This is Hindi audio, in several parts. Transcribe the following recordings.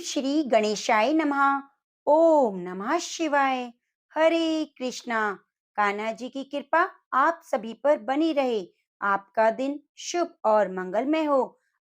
श्री गणेशाय नमः। ओम नमः शिवाय। हरे कृष्णा। कान्हा जी की कृपा आप सभी पर बनी रहे। आपका दिन शुभ और मंगलमय हो।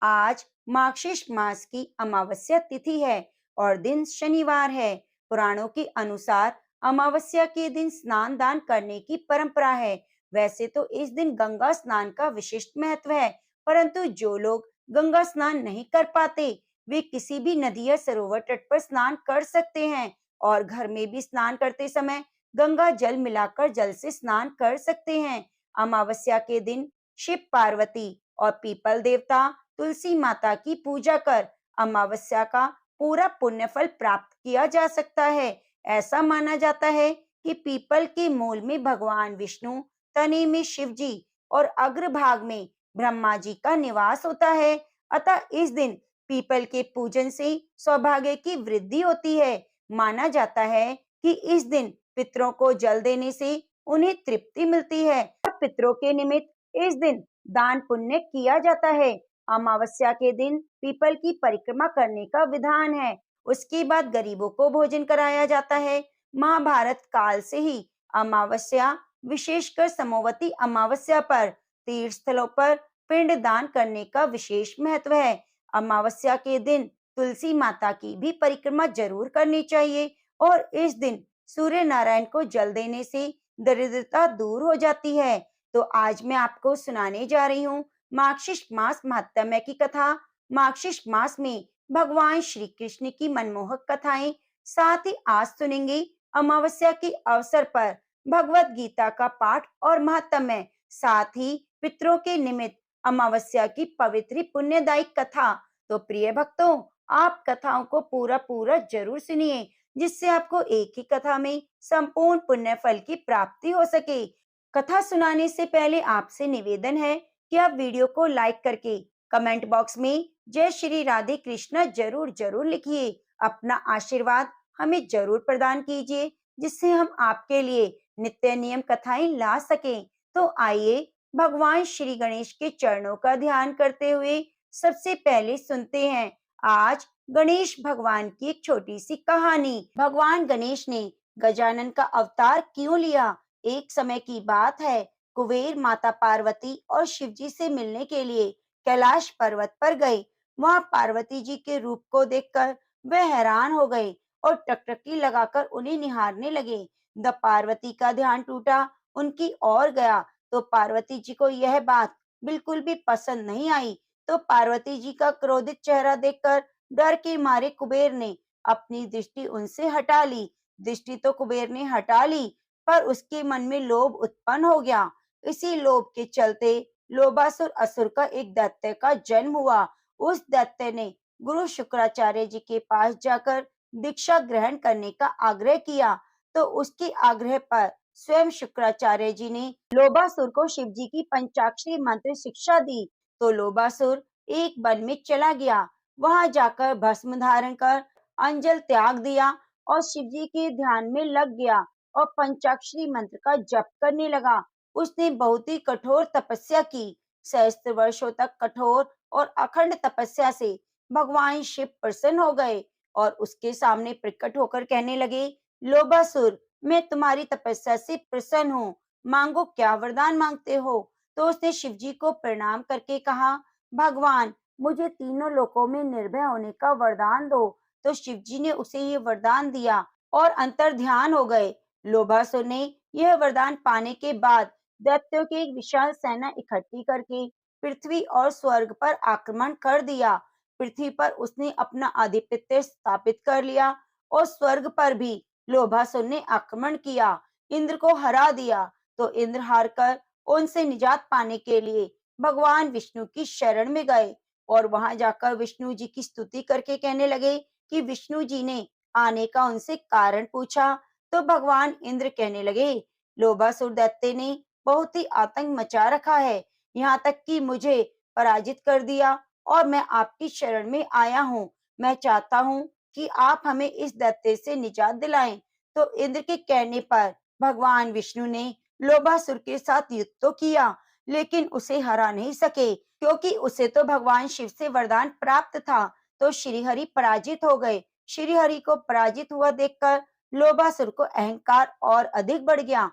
आज मार्गशीर्ष मास की अमावस्या तिथि है और दिन शनिवार है। पुराणों के अनुसार अमावस्या के दिन स्नान दान करने की परंपरा है। वैसे तो इस दिन गंगा स्नान का विशिष्ट महत्व है, परंतु जो लोग गंगा स्नान नहीं कर पाते वे किसी भी नदी या सरोवर तट पर स्नान कर सकते हैं और घर में भी स्नान करते समय गंगा जल मिलाकर जल से स्नान कर सकते हैं। अमावस्या के दिन शिव पार्वती और पीपल देवता तुलसी माता की पूजा कर अमावस्या का पूरा पुण्य फल प्राप्त किया जा सकता है। ऐसा माना जाता है कि पीपल के मूल में भगवान विष्णु, तने में शिव जी और अग्रभाग में ब्रह्मा जी का निवास होता है। अतः इस दिन पीपल के पूजन से सौभाग्य की वृद्धि होती है। माना जाता है कि इस दिन पितरों को जल देने से उन्हें तृप्ति मिलती है और पितरों के निमित्त इस दिन दान पुण्य किया जाता है। अमावस्या के दिन पीपल की परिक्रमा करने का विधान है। उसके बाद गरीबों को भोजन कराया जाता है। महाभारत काल से ही अमावस्या, विशेषकर सोमवती अमावस्या पर तीर्थ स्थलों पर पिंड दान करने का विशेष महत्व है। अमावस्या के दिन तुलसी माता की भी परिक्रमा जरूर करनी चाहिए और इस दिन सूर्य नारायण को जल देने से दरिद्रता दूर हो जाती है। तो आज मैं आपको सुनाने जा रही हूँ मार्गशीर्ष मास महात्म्य की कथा। मार्गशीर्ष मास में भगवान श्री कृष्ण की मनमोहक कथाएं। साथ ही आज सुनेंगे अमावस्या के अवसर पर भगवत गीता का पाठ और महात्म्य। साथ ही पितरों के निमित्त अमावस्या की पवित्र पुण्यदायी कथा। तो प्रिय भक्तों, आप कथाओं को पूरा पूरा जरूर सुनिए, जिससे आपको एक ही कथा में संपूर्ण पुण्य फल की प्राप्ति हो सके। कथा सुनाने से पहले आपसे निवेदन है कि आप वीडियो को लाइक करके कमेंट बॉक्स में जय श्री राधे कृष्णा जरूर जरूर लिखिए। अपना आशीर्वाद हमें जरूर प्रदान कीजिए, जिससे हम आपके लिए नित्य नियम कथाएं ला सकें। तो आइए भगवान श्री गणेश के चरणों का ध्यान करते हुए सबसे पहले सुनते हैं आज गणेश भगवान की एक छोटी सी कहानी। भगवान गणेश ने गजानन का अवतार क्यों लिया? एक समय की बात है, कुबेर माता पार्वती और शिवजी से मिलने के लिए कैलाश पर्वत पर गए। वहां पार्वती जी के रूप को देखकर वे हैरान हो गए और टकटकी लगाकर उन्हें निहारने लगे। द पार्वती का ध्यान टूटा, उनकी ओर गया तो पार्वती जी को यह बात बिल्कुल भी पसंद नहीं आई। तो पार्वती जी का क्रोधित चेहरा देखकर डर के मारे कुबेर ने अपनी दृष्टि उनसे हटा ली। दृष्टि तो कुबेर ने हटा ली, पर उसके मन में लोभ उत्पन्न हो गया। इसी लोभ के चलते लोभासुर असुर का एक दैत्य का जन्म हुआ। उस दैत्य ने गुरु शुक्राचार्य जी के पास जाकर दीक्षा ग्रहण करने का आग्रह किया। तो उसके आग्रह पर स्वयं शुक्राचार्य जी ने लोभासुर को शिव जी की पंचाक्षरी मंत्र शिक्षा दी। तो लोभासुर एक वन में चला गया। वहां जाकर भस्म धारण कर अंजल त्याग दिया और शिव जी के ध्यान में लग गया और पंचाक्षरी मंत्र का जप करने लगा। उसने बहुत ही कठोर तपस्या की। सहस्त्र वर्षों तक कठोर और अखंड तपस्या से भगवान शिव प्रसन्न हो गए और उसके सामने प्रकट होकर कहने लगे, लोभासुर, मैं तुम्हारी तपस्या से प्रसन्न हूँ, मांगो क्या वरदान मांगते हो। तो उसने शिव जी को प्रणाम करके कहा, भगवान, मुझे तीनों लोकों में निर्भय होने का वरदान दो। तो शिव जी ने उसे ये वरदान दिया और अंतर ध्यान हो गए। लोभासुर ने यह वरदान पाने के बाद दैत्यों की एक विशाल सेना इकट्ठी करके पृथ्वी और स्वर्ग पर आक्रमण कर दिया। पृथ्वी पर उसने अपना आधिपत्य स्थापित कर लिया और स्वर्ग पर भी लोभासुर ने आक्रमण किया, इंद्र को हरा दिया। तो इंद्र हार कर उनसे निजात पाने के लिए भगवान विष्णु की शरण में गए और वहां जाकर विष्णु जी की स्तुति करके कहने लगे कि विष्णु जी ने आने का उनसे कारण पूछा। तो भगवान इंद्र कहने लगे, लोभासुर दैत्य ने बहुत ही आतंक मचा रखा है, यहाँ तक कि मुझे पराजित कर दिया और मैं आपकी शरण में आया हूँ। मैं चाहता हूँ कि आप हमें इस दैत्य से निजात दिलाएं। तो इंद्र के कहने पर भगवान विष्णु ने लोभासुर के साथ युद्ध तो किया, लेकिन उसे हरा नहीं सके, क्योंकि उसे तो भगवान शिव से वरदान प्राप्त था तो श्रीहरि पराजित हो गए। श्रीहरि को पराजित हुआ देखकर लोभासुर को अहंकार और अधिक बढ़ गया।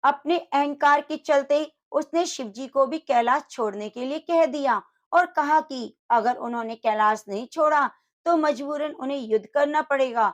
अपने अहंकार के चलते उसने शिव जी को भी कैलाश छोड़ने के लिए कह दिया और कहा कि अगर उन्होंने कैलाश नहीं छोड़ा तो मजबूरन उन्हें युद्ध करना पड़ेगा।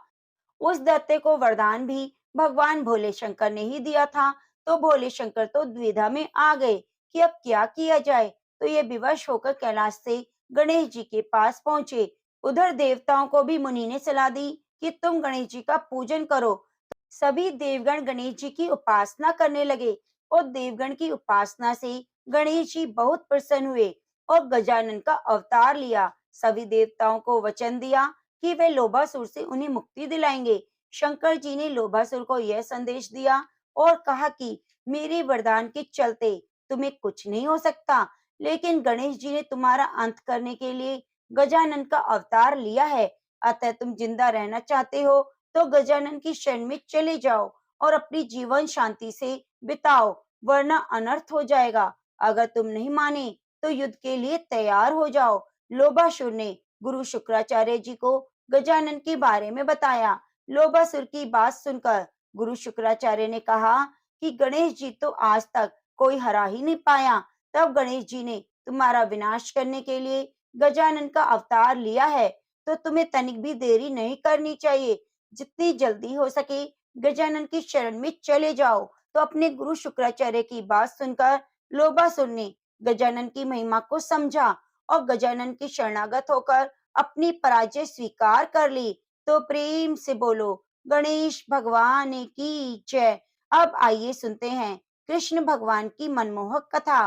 उस दैत्य को वरदान भी भगवान भोले शंकर ने ही दिया था। तो भोले शंकर तो द्विधा में आ गए कि अब क्या किया जाए। तो ये विवश होकर कैलाश से गणेश जी के पास पहुंचे। उधर देवताओं को भी मुनि ने सलाह दी कि तुम गणेश जी का पूजन करो। सभी देवगण गणेश जी की उपासना करने लगे और देवगण की उपासना से गणेश जी बहुत प्रसन्न हुए और गजानन का अवतार लिया। सभी देवताओं को वचन दिया कि वे लोभासुर से उन्हें मुक्ति दिलाएंगे। शंकर जी ने लोभासुर को यह संदेश दिया और कहा कि मेरे वरदान के चलते तुम्हें कुछ नहीं हो सकता, लेकिन गणेश जी ने तुम्हारा अंत करने के लिए गजानन का अवतार लिया है। अतः तुम जिंदा रहना चाहते हो तो गजानन की शरण में चले जाओ और अपनी जीवन शांति से बिताओ, वरना अनर्थ हो जाएगा। अगर तुम नहीं माने तो युद्ध के लिए तैयार हो जाओ। लोभासुर ने गुरु शुक्राचार्य जी को गजानन के बारे में बताया। लोभासुर की बात सुनकर गुरु शुक्राचार्य ने कहा कि गणेश जी तो आज तक कोई हरा ही नहीं पाया। तब गणेश जी ने तुम्हारा विनाश करने के लिए गजानन का अवतार लिया है, तो तुम्हें तनिक भी देरी नहीं करनी चाहिए। जितनी जल्दी हो सके गजानन की शरण में चले जाओ। तो अपने गुरु शुक्राचार्य की बात सुनकर लोभासुर ने गजानन की महिमा को समझा और गजानन की शरणागत होकर अपनी पराजय स्वीकार कर ली। तो प्रेम से बोलो गणेश भगवान की जय। अब आइए सुनते हैं कृष्ण भगवान की मनमोहक कथा।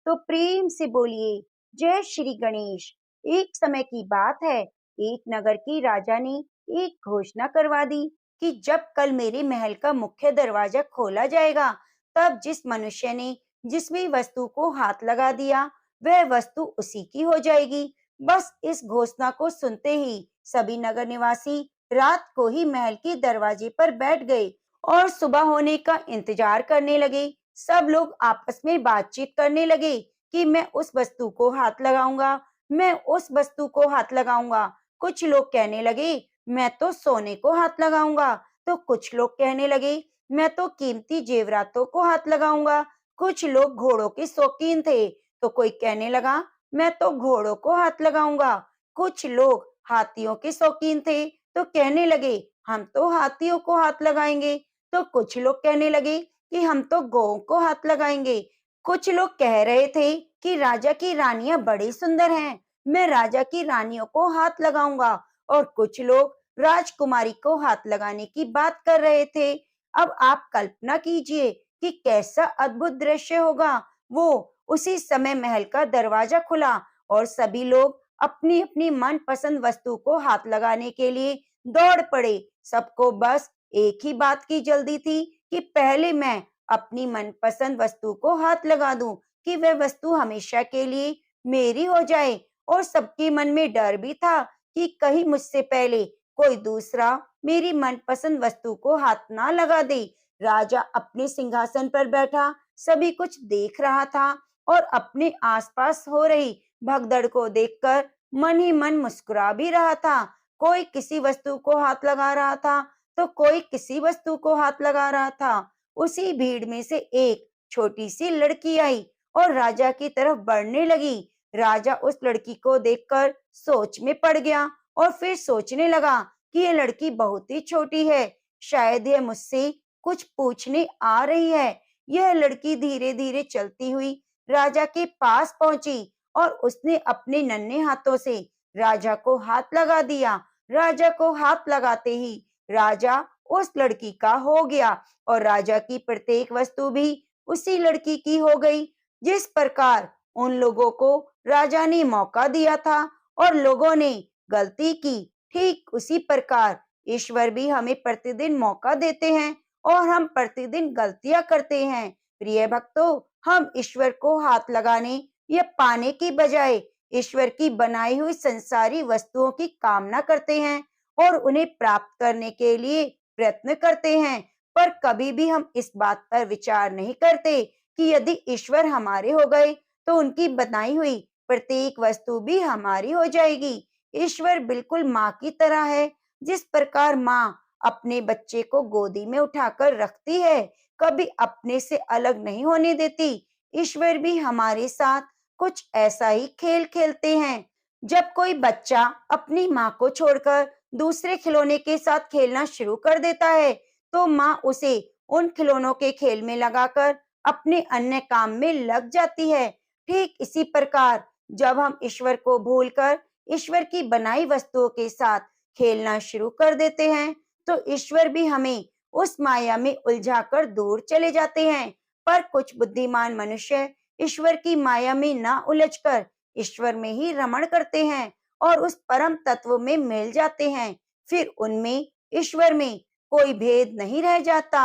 तो प्रेम से बोलिए जय श्री गणेश। एक समय की बात है, एक नगर की राजा ने एक घोषणा करवा दी कि जब कल मेरे महल का मुख्य दरवाजा खोला जाएगा, तब जिस मनुष्य ने जिस भी वस्तु को हाथ लगा दिया वह वस्तु उसी की हो जाएगी। बस इस घोषणा को सुनते ही सभी नगर निवासी रात को ही महल के दरवाजे पर बैठ गए और सुबह होने का इंतजार करने लगे। सब लोग आपस में बातचीत करने लगे कि मैं उस वस्तु को हाथ लगाऊंगा, मैं उस वस्तु को हाथ लगाऊंगा। कुछ लोग कहने लगे मैं तो सोने को हाथ लगाऊंगा, तो कुछ लोग कहने लगे मैं तो कीमती जेवरातों को हाथ लगाऊंगा। कुछ लोग घोड़ों के शौकीन थे, तो कोई कहने लगा मैं तो घोड़ों को हाथ लगाऊंगा। कुछ लोग हाथियों के शौकीन थे, तो कहने लगे हम तो हाथियों को हाथ लगाएंगे। तो कुछ लोग कहने लगे कि हम तो गौओं को हाथ लगाएंगे। कुछ लोग कह रहे थे कि राजा की रानियां बड़ी सुंदर हैं, मैं राजा की रानियों को हाथ लगाऊंगा। और कुछ लोग राजकुमारी को हाथ लगाने की बात कर रहे थे। अब आप कल्पना कीजिए कि कैसा अद्भुत दृश्य होगा। वो उसी समय महल का दरवाजा खुला और सभी लोग अपनी अपनी मनपसंद वस्तु को हाथ लगाने के लिए दौड़ पड़े। सबको बस एक ही बात की जल्दी थी कि पहले मैं अपनी मनपसंद वस्तु को हाथ लगा दूं कि वह वस्तु हमेशा के लिए मेरी हो जाए। और सबके मन में डर भी था कि कहीं मुझसे पहले कोई दूसरा मेरी मनपसंद वस्तु को हाथ ना लगा दे। राजा अपने सिंहासन पर बैठा सभी कुछ देख रहा था और अपने आसपास हो रही भगदड़ को देखकर मन ही मन मुस्कुरा भी रहा था। कोई किसी वस्तु को हाथ लगा रहा था, तो कोई किसी वस्तु को हाथ लगा रहा था। उसी भीड़ में से एक छोटी सी लड़की आई और राजा की तरफ बढ़ने लगी। राजा उस लड़की को देखकर सोच में पड़ गया और फिर सोचने लगा कि यह लड़की बहुत ही छोटी है, शायद यह मुझसे कुछ पूछने आ रही है। यह लड़की धीरे धीरे चलती हुई राजा के पास पहुंची और उसने अपने नन्हे हाथों से राजा को हाथ लगा दिया। राजा को हाथ लगाते ही राजा उस लड़की का हो गया और राजा की प्रत्येक वस्तु भी उसी लड़की की हो गई। जिस प्रकार उन लोगों को राजा ने मौका दिया था और लोगों ने गलती की, ठीक उसी प्रकार ईश्वर भी हमें प्रतिदिन मौका देते हैं और हम प्रतिदिन गलतियां करते हैं। प्रिय भक्तों, हम ईश्वर को हाथ लगाने या पाने की बजाय ईश्वर की बनाई हुई संसारी वस्तुओं की कामना करते हैं और उन्हें प्राप्त करने के लिए प्रयत्न करते हैं। पर कभी भी हम इस बात पर विचार नहीं करते कि यदि ईश्वर हमारे हो गए तो उनकी बनाई हुई प्रत्येक वस्तु भी हमारी हो जाएगी। ईश्वर बिल्कुल माँ की तरह है। जिस प्रकार माँ अपने बच्चे को गोदी में उठाकर रखती है, कभी अपने से अलग नहीं होने देती, ईश्वर भी हमारे साथ कुछ ऐसा ही खेल खेलते हैं। जब कोई बच्चा अपनी माँ को छोड़कर दूसरे खिलौने के साथ खेलना शुरू कर देता है, तो माँ उसे उन खिलौनों के खेल में लगाकर अपने अन्य काम में लग जाती है। ठीक इसी प्रकार जब हम ईश्वर को भूलकर ईश्वर की बनाई वस्तुओं के साथ खेलना शुरू कर देते हैं, तो ईश्वर भी हमें उस माया में उलझाकर दूर चले जाते हैं। पर कुछ बुद्धिमान मनुष्य ईश्वर की माया में ना उलझकर ईश्वर में ही रमण करते हैं और उस परम तत्व में मिल जाते हैं। फिर उनमें, ईश्वर में कोई भेद नहीं रह जाता।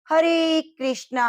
हरे कृष्णा।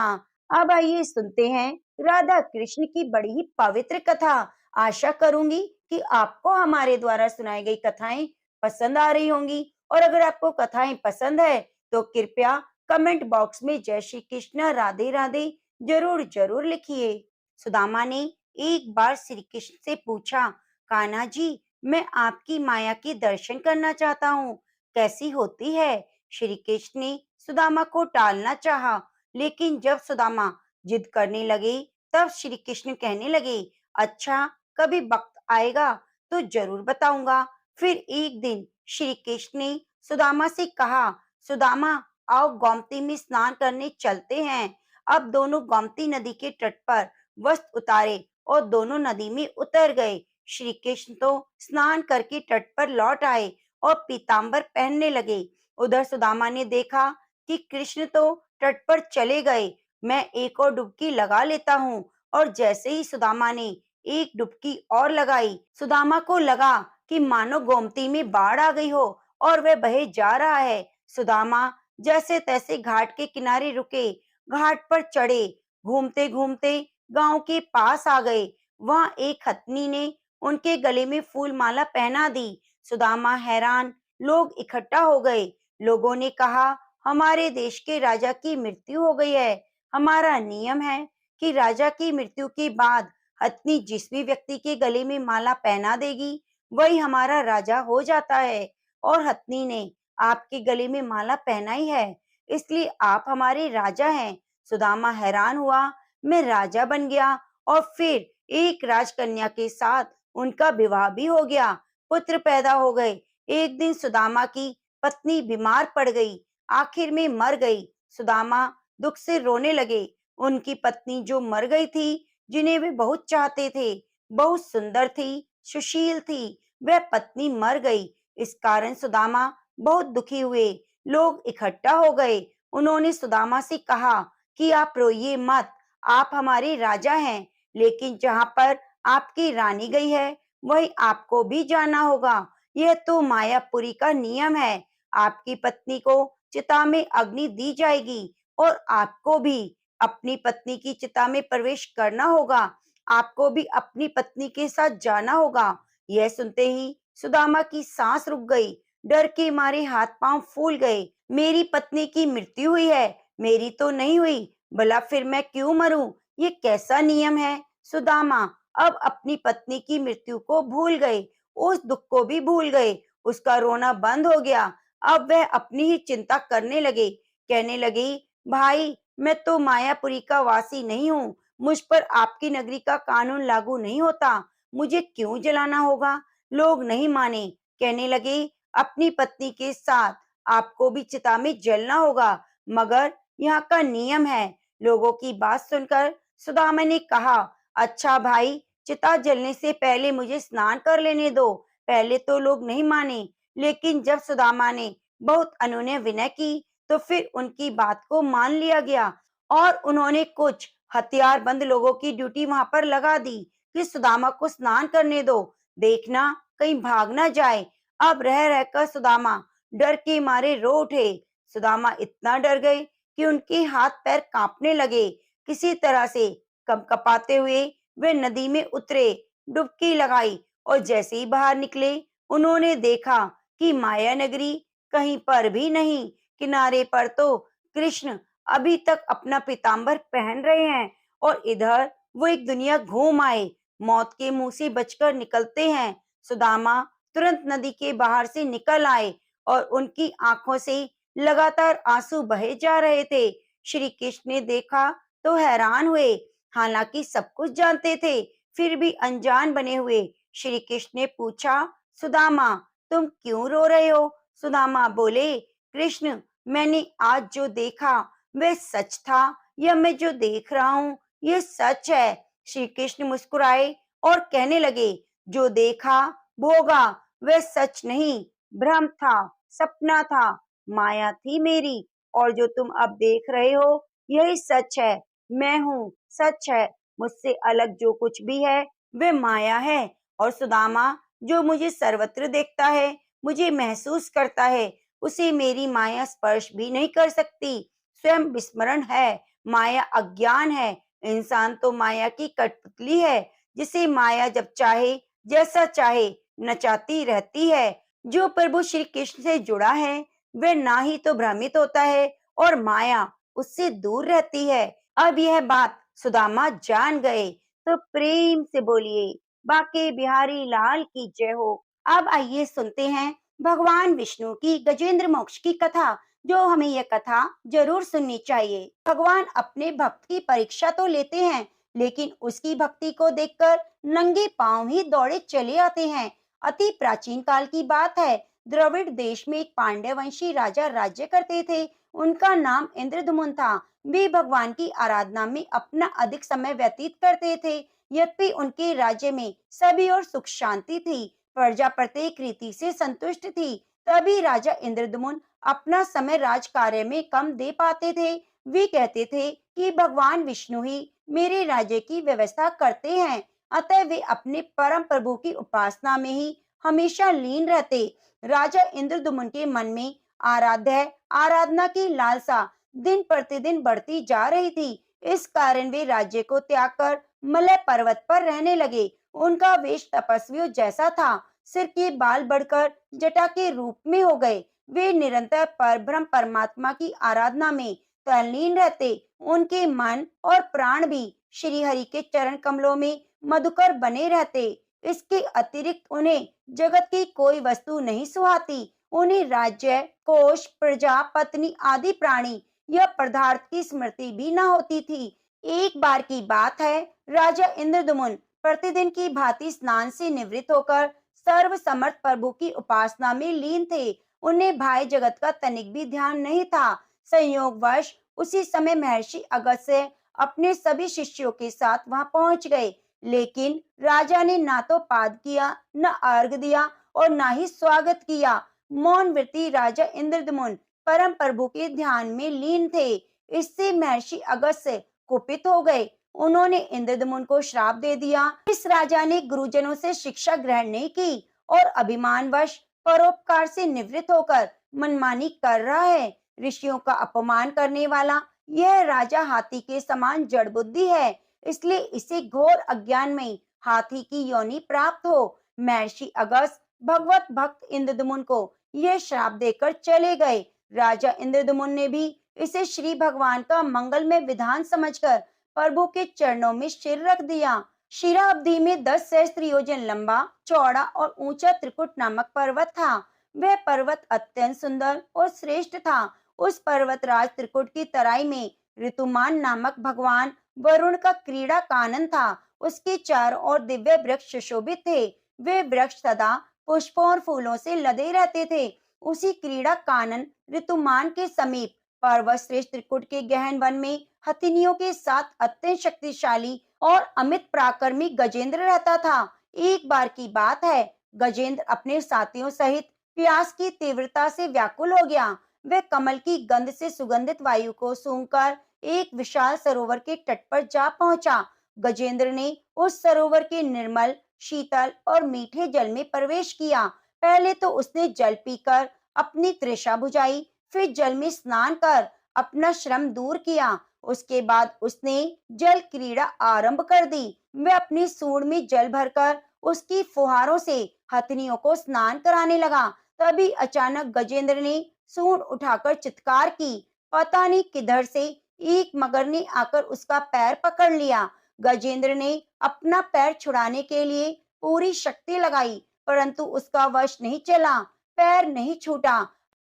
अब आइए सुनते हैं राधा कृष्ण की बड़ी ही पवित्र कथा। आशा करूंगी कि आपको हमारे द्वारा सुनाई गई कथाएं पसंद आ रही होंगी, और अगर आपको कथाएं पसंद है तो कृपया कमेंट बॉक्स में जय श्री कृष्ण राधे राधे जरूर जरूर लिखिए। सुदामा ने एक बार श्री कृष्ण से पूछा, कान्हा जी, मैं आपकी माया के दर्शन करना चाहता हूँ, कैसी होती है? श्री कृष्ण ने सुदामा को टालना चाहा, लेकिन जब सुदामा जिद करने लगे, तब श्री कृष्ण कहने लगे, अच्छा, कभी वक्त आएगा तो जरूर बताऊंगा। फिर एक दिन श्री कृष्ण ने सुदामा से कहा, सुदामा, आओ गोमती में स्नान करने चलते हैं। अब दोनों गोमती नदी के तट पर वस्त्र उतारे और दोनों नदी में उतर गए। श्री कृष्ण तो स्नान करके तट पर लौट आए और पीतांबर पहनने लगे। उधर सुदामा ने देखा कि कृष्ण तो तट पर चले गए, मैं एक और डुबकी लगा लेता हूँ। और जैसे ही सुदामा ने एक डुबकी और लगाई, सुदामा को लगा कि मानो गोमती में बाढ़ आ गई हो और वह बहे जा रहा है। सुदामा जैसे तैसे घाट के किनारे रुके, घाट पर चढ़े, घूमते घूमते गांव के पास आ गए। वहां एक हथनी ने उनके गले में फूल माला पहना दी। सुदामा हैरान, लोग इकट्ठा हो गए। लोगों ने कहा, हमारे देश के राजा की मृत्यु हो गई है। हमारा नियम है कि राजा की मृत्यु के बाद हथनी जिस भी व्यक्ति के गले में माला पहना देगी, वही हमारा राजा हो जाता है। और हथनी ने आपके गले में माला पहनाई है, इसलिए आप हमारे राजा हैं। सुदामा हैरान हुआ, मैं राजा बन गया और फिर एक राजकन्या के साथ उनका विवाह भी हो गया, पुत्र पैदा हो गए। एक दिन सुदामा की पत्नी बीमार पड़ गई, आखिर में मर गई। सुदामा दुख से रोने लगे। उनकी पत्नी जो मर गई थी, जिन्हें वे बहुत चाहते थे, बहुत सुंदर थी, सुशील थी, वह पत्नी मर गई। इस कारण सुदामा बहुत दुखी हुए। लोग इकट्ठा हो गए। उन्होंने सुदामा से कहा कि आप रोइए मत, आप हमारे राजा हैं, लेकिन जहाँ पर आपकी रानी गई है, वही आपको भी जाना होगा। यह तो मायापुरी का नियम है। आपकी पत्नी को चिता में अग्नि दी जाएगी और आपको भी अपनी पत्नी की चिता में प्रवेश करना होगा। आपको भी अपनी पत्नी के साथ जाना होगा। यह सुनते ही सुदामा की सांस रुक गई। डर के मारे हाथ पांव फूल गए। मेरी पत्नी की मृत्यु हुई है, मेरी तो नहीं हुई, भला फिर मैं क्यों मरूं? ये कैसा नियम है? सुदामा अब अपनी पत्नी की मृत्यु को भूल गए, उस दुख को भी भूल गए। उसका रोना बंद हो गया। अब वह अपनी ही चिंता करने लगे। कहने लगे, भाई, मैं तो मायापुरी का वासी नहीं हूँ, मुझ पर आपकी नगरी का कानून लागू नहीं होता, मुझे क्यों जलाना होगा? लोग नहीं माने। कहने लगे, अपनी पत्नी के साथ आपको भी चिता में जलना होगा, मगर यहाँ का नियम है। लोगों की बात सुनकर सुदामा ने कहा, अच्छा भाई, चिता जलने से पहले मुझे स्नान कर लेने दो। पहले तो लोग नहीं माने, लेकिन जब सुदामा ने बहुत अनुनय विनय की, तो फिर उनकी बात को मान लिया गया और उन्होंने कुछ हथियारबंद लोगों की ड्यूटी वहां पर लगा दी कि सुदामा को स्नान करने दो, देखना कहीं भाग ना जाए। अब रह रहकर सुदामा डर के मारे रो उठे। सुदामा इतना डर गए कि उनके हाथ पैर कांपने लगे। किसी तरह से कंपकपाते हुए वे नदी में उतरे, डुबकी लगाई और जैसे ही बाहर निकले, उन्होंने देखा कि माया नगरी कहीं पर भी नहीं। किनारे पर तो कृष्ण अभी तक अपना पीतांबर पहन रहे हैं और इधर वो एक दुनिया घूम आए, मौत के मुंह से बचकर निकलते हैं। सुदामा तुरंत नदी के बाहर से निकल आए और उनकी आंखों से लगातार आंसू बहे जा रहे थे। श्री कृष्ण ने देखा तो हैरान हुए। हालांकि सब कुछ जानते थे, फिर भी अनजान बने हुए श्री कृष्ण ने पूछा, सुदामा, तुम क्यों रो रहे हो? सुदामा बोले, कृष्ण, मैंने आज जो देखा वह सच था, या मैं जो देख रहा हूँ ये सच है? श्री कृष्ण मुस्कुराए और कहने लगे, जो देखा भोगा वह सच नहीं, भ्रम था, सपना था, माया थी मेरी। और जो तुम अब देख रहे हो यही सच है। मैं हूँ, सच है। मुझसे अलग जो कुछ भी है वह माया है। और सुदामा, जो मुझे सर्वत्र देखता है, मुझे महसूस करता है, उसे मेरी माया स्पर्श भी नहीं कर सकती। स्वयं विस्मरण है, माया अज्ञान है। इंसान तो माया की कठपुतली है, जिसे माया जब चाहे जैसा चाहे नचाती रहती है। जो प्रभु श्री कृष्ण से जुड़ा है वह ना ही तो भ्रमित होता है और माया उससे दूर रहती है। अब यह बात सुदामा जान गए तो प्रेम से बोलिए, बाके बिहारी लाल की जय हो। अब आइए सुनते हैं भगवान विष्णु की गजेंद्र मोक्ष की कथा, जो हमें यह कथा जरूर सुननी चाहिए। भगवान अपने भक्त की परीक्षा तो लेते हैं, लेकिन उसकी भक्ति को देखकर नंगे पांव ही दौड़े चले आते हैं। अति प्राचीन काल की बात है। द्रविड़ देश में एक पांड्य वंशी राजा राज्य करते थे। उनका नाम इंद्रदमुन था। वे भगवान की आराधना में अपना अधिक समय व्यतीत करते थे। यद्यपि उनके राज्य में सभी और सुख शांति थी, प्रजा प्रत्येक रीति से संतुष्ट थी। तभी राजा इंद्रदमुन अपना समय राज कार्य में कम दे पाते थे। वे कहते थे कि भगवान विष्णु ही मेरे राज्य की व्यवस्था करते हैं, अतः वे अपने परम प्रभु की उपासना में ही हमेशा लीन रहते। राजा इंद्रदुमन के मन में आराध्य आराधना की लालसा दिन प्रतिदिन बढ़ती जा रही थी। इस कारण वे राज्य को त्याग कर मलय पर्वत पर रहने लगे। उनका वेश तपस्वियों जैसा था। सिर के बाल बढ़कर जटा के रूप में हो गए। वे निरंतर परब्रह्म परमात्मा की आराधना में तल्लीन रहते। उनके मन और प्राण भी श्री हरि के चरण कमलों में मधुकर बने रहते। इसके अतिरिक्त उन्हें जगत की कोई वस्तु नहीं सुहाती। उन्हें राज्य, कोष, प्रजा, पत्नी आदि प्राणी या पदार्थ की स्मृति भी न होती थी। एक बार की बात है, राजा इंद्रदमुन प्रतिदिन की भांति स्नान से निवृत्त होकर सर्व समर्थ प्रभु की उपासना में लीन थे। उन्हें भाई जगत का तनिक भी ध्यान नहीं था। संयोगवश उसी समय महर्षि अगस्त्य अपने सभी शिष्यों के साथ वहां पहुंच गए। लेकिन राजा ने ना तो पाद किया, न अर्घ दिया और ना ही स्वागत किया। मौन व्रती राजा इंद्रदमुन परम प्रभु के ध्यान में लीन थे। इससे महर्षि अगस्त्य कुपित हो गए। उन्होंने इंद्रदमुन को श्राप दे दिया। इस राजा ने गुरुजनों से शिक्षा ग्रहण नहीं की और अभिमानवश परोपकार से निवृत्त होकर मनमानी कर रहा है। ऋषियों का अपमान करने वाला यह राजा हाथी के समान जड़ बुद्धि है, इसलिए इसे घोर अज्ञान में हाथी की योनि प्राप्त हो। महर्षि अगस्त भगवत भक्त इंद्रदमुन को यह श्राप देकर चले गए। राजा इंद्रदमुन ने भी इसे श्री भगवान का मंगलमय विधान समझकर प्रभु के चरणों में सिर रख दिया। शिराब्दी में 10 सहस्त्र योजन लंबा, चौड़ा और ऊंचा त्रिकुट नामक पर्वत था। वह पर्वत अत्यंत सुंदर और श्रेष्ठ था। उस पर्वतराज त्रिकुट की तराई में ऋतुमान नामक भगवान वरुण का क्रीड़ा कानन था। उसके चारों ओर दिव्य वृक्ष सुशोभित थे। वे वृक्ष सदा पुष्पों और फूलों से लदे रहते थे। उसी क्रीड़ा कानन ऋतुमान के समीप पर्वत श्रेष्ठ त्रिकुट के गहन वन में हथिनियों के साथ अत्यंत शक्तिशाली और अमित पराक्रमी गजेंद्र रहता था। एक बार की बात है, गजेंद्र अपने साथियों सहित प्यास की तीव्रता से व्याकुल हो गया। वह कमल की गंध से सुगंधित वायु को सूंघकर एक विशाल सरोवर के तट पर जा पहुंचा। गजेंद्र ने उस सरोवर के निर्मल, शीतल और मीठे जल में प्रवेश किया। पहले तो उसने जल पीकर अपनी तृषा बुझाई, फिर जल में स्नान कर अपना श्रम दूर किया। उसके बाद उसने जल क्रीड़ा आरंभ कर दी। वह अपनी सूंड में जल भरकर उसकी फुहारों से हथनियों को स्नान कराने लगा। तभी अचानक गजेंद्र ने सूंड उठाकर चित्कार की। पता नहीं किधर से एक मगर ने आकर उसका पैर पकड़ लिया। गजेंद्र ने अपना पैर छुड़ाने के लिए पूरी शक्ति लगाई, परंतु उसका वश नहीं चला, पैर नहीं छूटा।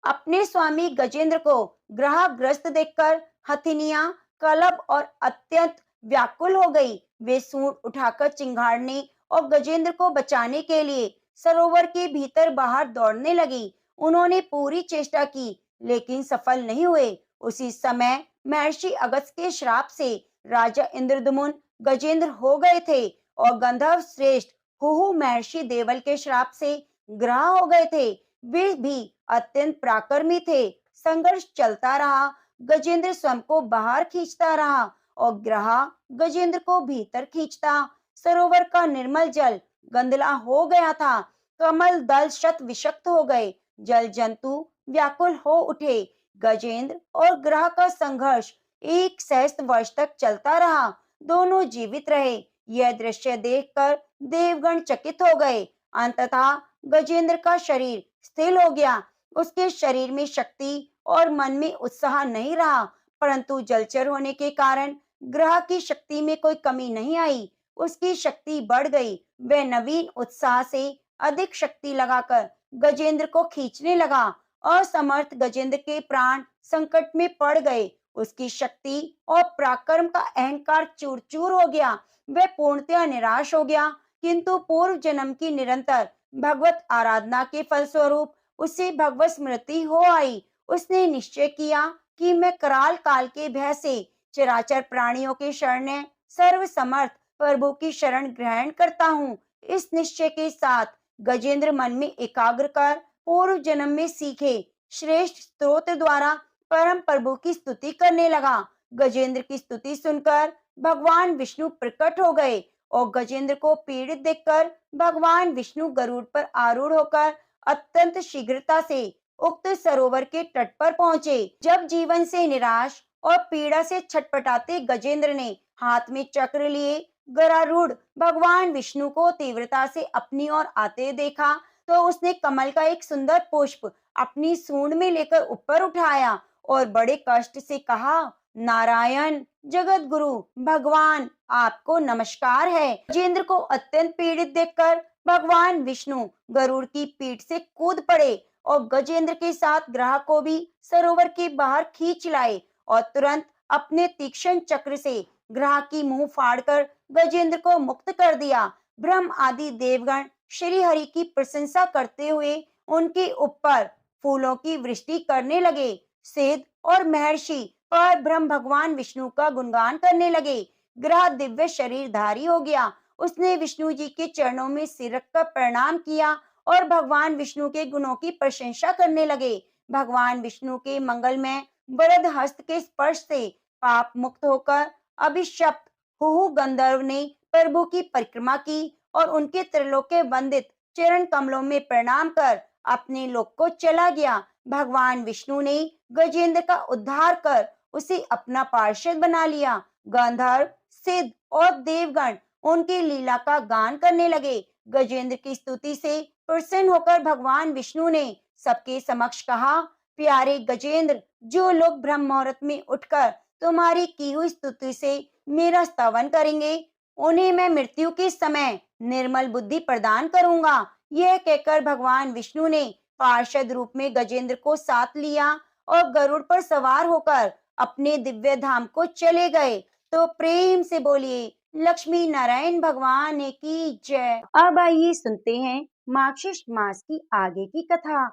अपने स्वामी गजेंद्र को ग्रहग्रस्त देखकर हथिनिया कलब और अत्यंत व्याकुल हो गई। वे सूंड उठाकर चिंगाड़ने और गजेंद्र को बचाने के लिए सरोवर के भीतर बाहर दौड़ने लगी। उन्होंने पूरी चेष्टा की, लेकिन सफल नहीं हुए। उसी समय महर्षि अगस्त्य के श्राप से राजा इंद्रद्युम्न गजेंद्र हो गए थे और गंधर्व श्रेष्ठ हुहु महर्षि देवल के श्राप से ग्रह हो गए थे। वे भी अत्यंत पराक्रमी थे। संघर्ष चलता रहा। गजेंद्र स्वयं को बाहर खींचता रहा और ग्रह गजेंद्र को भीतर खींचता। सरोवर का निर्मल जल गंदला हो गया था। कमल दल शत विषक्त हो गए। जल जंतु व्याकुल हो उठे। गजेंद्र और ग्रह का संघर्ष एक सहस्त्र वर्ष तक चलता रहा। दोनों जीवित रहे। यह दृश्य देखकर देवगण चकित हो गए। अंततः गजेंद्र का शरीर स्थिर हो गया। उसके शरीर में शक्ति और मन में उत्साह नहीं रहा, परंतु जलचर होने के कारण ग्रह की शक्ति में कोई कमी नहीं आई। उसकी शक्ति बढ़ गई। वह नवीन उत्साह से अधिक शक्ति लगाकर गजेंद्र को खींचने लगा। असमर्थ गजेंद्र के प्राण संकट में पड़ गए। उसकी शक्ति और पराक्रम का अहंकार चूर चूर हो गया। वह पूर्णतया निराश हो गया, किंतु पूर्व जन्म की निरंतर भगवत आराधना के फलस्वरूप उसे भगवत स्मृति हो आई। उसने निश्चय किया कि मैं कराल काल के भय से चराचर प्राणियों के शरण सर्व समर्थ प्रभु की शरण ग्रहण करता हूँ। इस निश्चय के साथ गजेंद्र मन में एकाग्र कर पूर्व जन्म में सीखे श्रेष्ठ स्तोत्र द्वारा परम प्रभु की स्तुति करने लगा। गजेंद्र की स्तुति सुनकर भगवान विष्णु प्रकट हो गए और गजेंद्र को पीड़ित देखकर भगवान विष्णु गरुड़ पर आरूढ़ होकर अत्यंत शीघ्रता से उक्त सरोवर के तट पर पहुंचे। जब जीवन से निराश और पीड़ा से छटपटाते गजेंद्र ने हाथ में चक्र लिए गरुड़ भगवान विष्णु को तीव्रता से अपनी ओर आते देखा, तो उसने कमल का एक सुंदर पुष्प अपनी सूंड में लेकर ऊपर उठाया और बड़े कष्ट से कहा, नारायण जगत गुरु भगवान, आपको नमस्कार है। गजेंद्र को अत्यंत पीड़ित देखकर भगवान विष्णु गरुड़ की पीठ से कूद पड़े और गजेंद्र के साथ ग्रह को भी सरोवर के बाहर खींच लाए और तुरंत अपने तीक्ष्ण चक्र से ग्रह की मुंह फाड़कर गजेंद्र को मुक्त कर दिया। ब्रह्म आदि देवगण श्री हरि की प्रशंसा करते हुए उनके ऊपर फूलों की वृष्टि करने लगे। सिद्ध और महर्षि पर ब्रह्म भगवान विष्णु का गुणगान करने लगे। ग्रह दिव्य शरीरधारी हो गया। उसने विष्णु जी के चरणों में सिर रखकर प्रणाम किया और भगवान विष्णु के गुणों की प्रशंसा करने लगे। भगवान विष्णु के मंगलमय वरद हस्त के स्पर्श से पाप मुक्त होकर अभिशप्त हुहु गंधर्व ने प्रभु की परिक्रमा की और उनके त्रिलोक्य वंदित चरण कमलों में प्रणाम कर अपने लोक को चला गया। भगवान विष्णु ने गजेंद्र का उद्धार कर उसे अपना पार्षद बना लिया। गंधर्व सिद्ध और देवगण उनकी लीला का गान करने लगे। गजेंद्र की स्तुति से प्रसन्न होकर भगवान विष्णु ने सबके समक्ष कहा, प्यारे गजेंद्र, जो लोग ब्रह्म मुहूर्त में उठकर तुम्हारी की हुई स्तुति से मेरा स्तवन करेंगे, उन्हें मैं मृत्यु के समय निर्मल बुद्धि प्रदान करूंगा। यह कहकर भगवान विष्णु ने पार्षद रूप में गजेंद्र को साथ लिया और गरुड़ पर सवार होकर अपने दिव्य धाम को चले गए। तो प्रेम से बोलिए लक्ष्मी नारायण भगवान की जय। अब आइए सुनते हैं मार्गशीर्ष मास की आगे की कथा।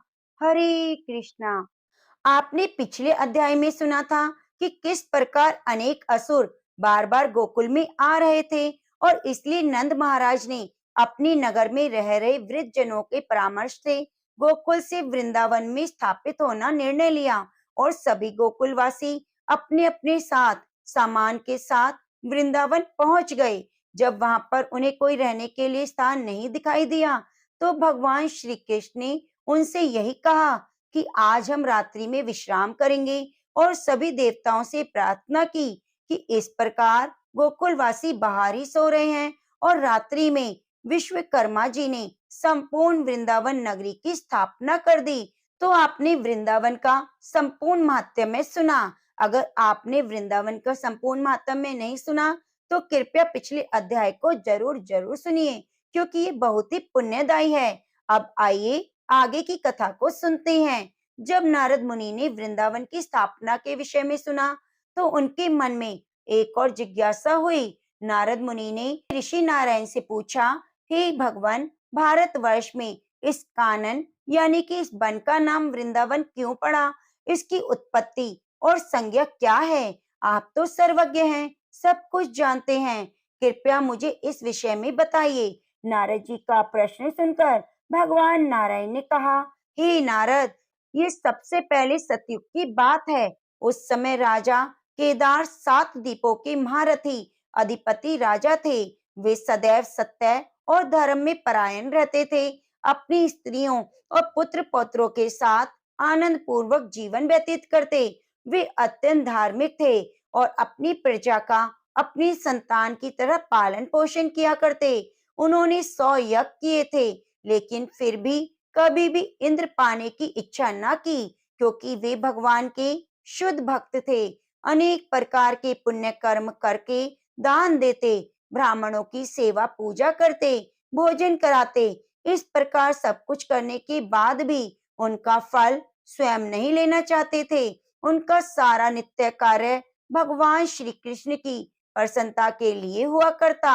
हरे कृष्णा। आपने पिछले अध्याय में सुना था कि किस प्रकार अनेक असुर बार बार गोकुल में आ रहे थे और इसलिए नंद महाराज ने अपने नगर में रह रहे वृद्ध जनों के परामर्श से गोकुल से वृंदावन में स्थापित होना निर्णय लिया और सभी गोकुलवासी अपने अपने साथ सामान के साथ वृंदावन पहुंच गए। जब वहां पर उन्हें कोई रहने के लिए स्थान नहीं दिखाई दिया, तो भगवान श्री कृष्ण ने उनसे यही कहा कि आज हम रात्रि में विश्राम करेंगे और सभी देवताओं से प्रार्थना की कि इस प्रकार गोकुलवासी बाहर ही सो रहे हैं और रात्रि में विश्वकर्मा जी ने संपूर्ण वृंदावन नगरी की स्थापना कर दी। तो आपने वृंदावन का संपूर्ण महात्म्य सुना। अगर आपने वृंदावन का संपूर्ण महात्म्य नहीं सुना, तो कृपया पिछले अध्याय को जरूर जरूर सुनिए, क्योंकि ये बहुत ही पुण्यदायी है। अब आइए आगे की कथा को सुनते हैं। जब नारद मुनि ने वृंदावन की स्थापना के विषय में सुना, तो उनके मन में एक और जिज्ञासा हुई। नारद मुनि ने ऋषि नारायण से पूछा, हे भगवान, भारतवर्ष में इस कानन यानी कि इस वन का नाम वृंदावन क्यों पड़ा? इसकी उत्पत्ति और संज्ञा क्या है? आप तो सर्वज्ञ हैं, सब कुछ जानते हैं, कृपया मुझे इस विषय में बताइए। नारद जी का प्रश्न सुनकर भगवान नारायण ने कहा, हे नारद, ये सबसे पहले सतयुग की बात है। उस समय राजा केदार 7 द्वीपों के महारथी अधिपति राजा थे। वे सदैव सत्य और धर्म में परायण रहते थे। अपनी स्त्रियों और पुत्र पौत्रों के साथ आनंद पूर्वक जीवन व्यतीत करते। वे अत्यंत धार्मिक थे और अपनी प्रजा का अपनी संतान की तरह पालन पोषण किया करते। उन्होंने 100 यज्ञ किए थे, लेकिन फिर भी कभी भी इंद्र पाने की इच्छा न की, क्योंकि वे भगवान के शुद्ध भक्त थे। अनेक प्रकार के पुण्य कर्म करके दान देते, ब्राह्मणों की सेवा पूजा करते, भोजन कराते। इस प्रकार सब कुछ करने के बाद भी उनका फल स्वयं नहीं लेना चाहते थे। उनका सारा नित्य कार्य भगवान श्री कृष्ण की प्रसन्नता के लिए हुआ करता।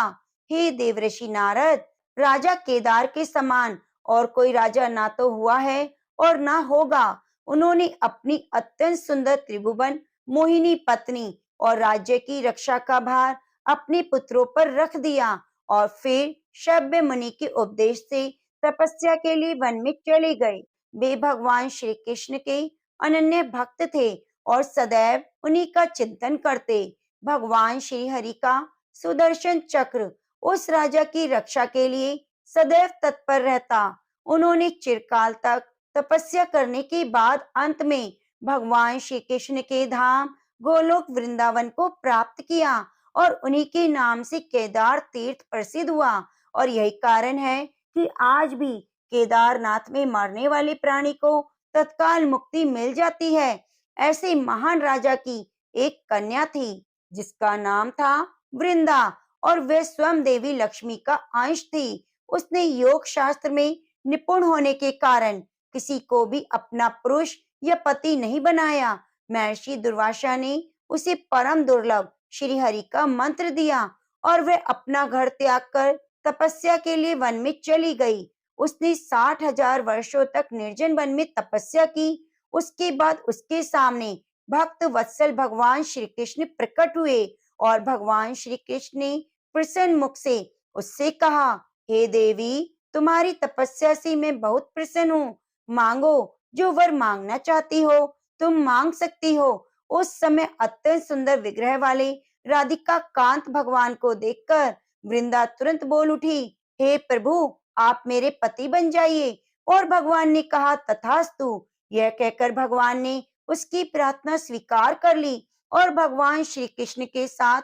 हे देवर्षि नारद, राजा केदार के समान और कोई राजा ना तो हुआ है और ना होगा। उन्होंने अपनी अत्यंत सुंदर त्रिभुवन मोहिनी पत्नी और राज्य की रक्षा का भार अपने पुत्रों पर रख दिया और फिर शव्य मुनि के उपदेश से तपस्या के लिए वन में चले गए। वे भगवान श्री कृष्ण के अनन्य भक्त थे और सदैव उन्हीं का चिंतन करते। भगवान श्री हरि का सुदर्शन चक्र उस राजा की रक्षा के लिए सदैव तत्पर रहता। उन्होंने चिरकाल तक तपस्या करने के बाद अंत में भगवान श्री कृष्ण के धाम गोलोक वृंदावन को प्राप्त किया और उन्हीं के नाम से केदार तीर्थ प्रसिद्ध हुआ। और यही कारण है कि आज भी केदारनाथ में मरने वाले प्राणी को तत्काल मुक्ति मिल जाती है। ऐसे महान राजा की एक कन्या थी, जिसका नाम था वृंदा, और वह स्वयं देवी लक्ष्मी का अंश थी। उसने योग शास्त्र में निपुण होने के कारण किसी को भी अपना पुरुष या पति नहीं बनाया। महर्षि दुर्वासा ने उसे परम दुर्लभ श्री हरि का मंत्र दिया और वह अपना घर त्याग कर तपस्या के लिए वन में चली गई। उसने 60,000 वर्षों तक निर्जन वन में तपस्या की। उसके बाद उसके सामने भक्त वत्सल भगवान श्री कृष्ण प्रकट हुए और भगवान श्री कृष्ण ने प्रसन्न मुख से उससे कहा, हे देवी, तुम्हारी तपस्या से मैं बहुत प्रसन्न हूँ। मांगो, जो वर मांगना चाहती हो तुम मांग सकती हो। उस समय अत्यंत सुंदर विग्रह वाले राधिका कांत भगवान को देखकर वृंदा तुरंत बोल उठी, हे प्रभु, आप मेरे पति बन जाइए। और भगवान ने कहा, तथास्तु। यह कहकर भगवान ने उसकी प्रार्थना स्वीकार कर ली और भगवान श्री कृष्ण के साथ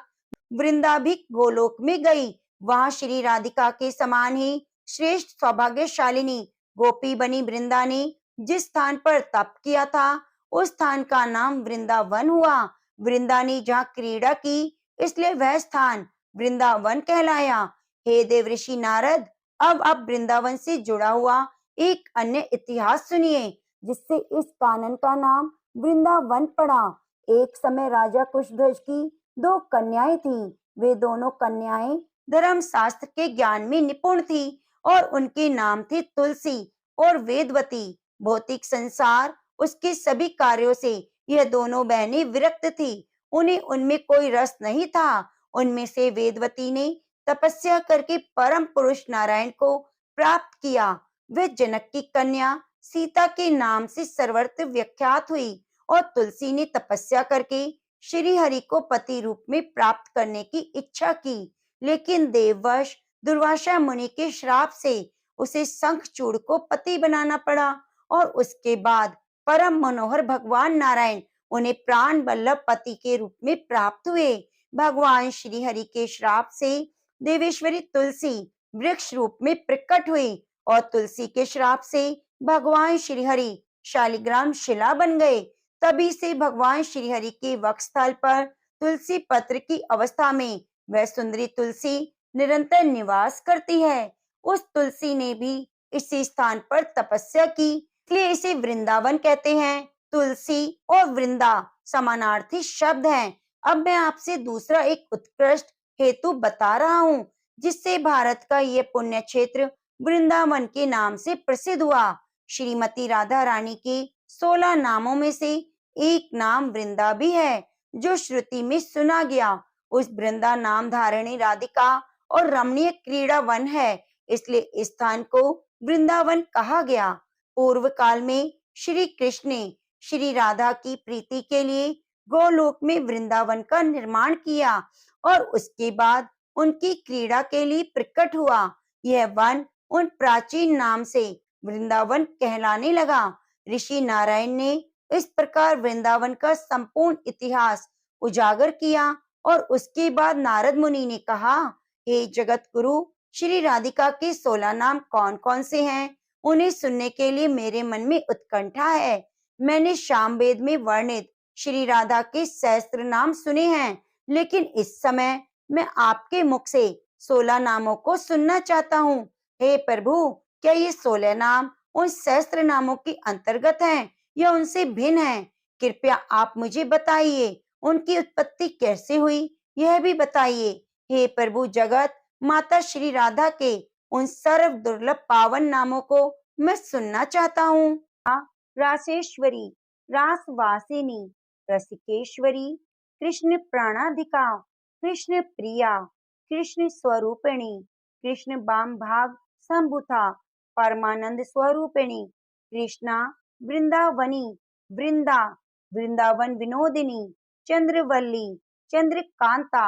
वृंदा भी गोलोक में गई। वहां श्री राधिका के समान ही श्रेष्ठ सौभाग्यशालिनी गोपी बनी वृंदा ने जिस स्थान पर तप किया था, उस स्थान का नाम वृंदावन हुआ। वृंदा ने जहाँ क्रीड़ा की, इसलिए वह स्थान वृंदावन कहलाया। हे देवर्षि नारद, अब आप वृंदावन से जुड़ा हुआ एक अन्य इतिहास सुनिए, जिससे इस कानन का नाम वृंदावन पड़ा। एक समय राजा कुशध्वज की 2 कन्याएं थीं। वे दोनों कन्याएं धर्म शास्त्र के ज्ञान में निपुण थी और उनके नाम थे तुलसी और वेदवती। भौतिक संसार, उसके सभी कार्यों से यह दोनों बहनें विरक्त थी। उन्हें उनमें कोई रस नहीं था। उनमें से वेदवती ने तपस्या करके परम पुरुष नारायण को प्राप्त किया। वे जनक की कन्या सीता के नाम से सर्वत्र विख्यात हुई और तुलसी ने तपस्या करके श्री हरि को पति रूप में प्राप्त करने की इच्छा की, लेकिन देववश दुर्वासा मुनि के श्राप से उसे शंखचूड़ को पति बनाना पड़ा। और उसके बाद परम मनोहर भगवान नारायण उन्हें प्राण वल्लभ पति के रूप में प्राप्त हुए। भगवान श्री हरि के श्राप से देवेश्वरी तुलसी वृक्ष रूप में प्रकट हुई और तुलसी के श्राप से भगवान श्री हरि शालिग्राम शिला बन गए। तभी से भगवान श्री हरि के वक्षस्थल पर तुलसी पत्र की अवस्था में वह सुंदरी तुलसी निरंतर निवास करती है। उस तुलसी ने भी इसी स्थान पर तपस्या की, इसलिए इसे वृंदावन कहते हैं। तुलसी और वृंदा समानार्थी शब्द हैं। अब मैं आपसे दूसरा एक उत्कृष्ट हेतु बता रहा हूँ, जिससे भारत का ये पुण्य क्षेत्र वृंदावन के नाम से प्रसिद्ध हुआ। श्रीमती राधा रानी के 16 नामों में से एक नाम वृंदा भी है, जो श्रुति में सुना गया। उस वृंदा नाम धारिणी राधिका और रमणीय क्रीड़ा वन है, इसलिए इस स्थान को वृंदावन कहा गया। पूर्व काल में श्री कृष्ण ने श्री राधा की प्रीति के लिए गोलोक में वृंदावन का निर्माण किया और उसके बाद उनकी क्रीड़ा के लिए प्रकट हुआ। यह वन उन प्राचीन नाम से वृंदावन कहलाने लगा। ऋषि नारायण ने इस प्रकार वृंदावन का संपूर्ण इतिहास उजागर किया और उसके बाद नारद मुनि ने कहा, हे जगत गुरु, श्री राधिका के 16 नाम कौन कौन से हैं? उन्हें सुनने के लिए मेरे मन में उत्कंठा है। मैंने सामवेद में वर्णित श्री राधा के सहस्त्र नाम सुने हैं, लेकिन इस समय मैं आपके मुख से 16 नामों को सुनना चाहता हूँ। हे प्रभु, क्या ये 16 नाम उन सहस्त्र नामों के अंतर्गत हैं या उनसे भिन्न हैं? कृपया आप मुझे बताइए, उनकी उत्पत्ति कैसे हुई यह भी बताइए। हे प्रभु, जगत माता श्री राधा के उन सर्व दुर्लभ पावन नामों को मैं सुनना चाहता हूँ। रासेश्वरी, रासवासिनी, रसिकेश्वरी, कृष्ण प्राणाधिका, कृष्ण प्रिया, कृष्ण स्वरूपिणी, कृष्ण बाम भाग संभुता, परमानंद स्वरूपिणी, कृष्णा वृंदावनी, वृंदा, वृंदावन विनोदिनी, चंद्रवल्ली, चंद्रकांता,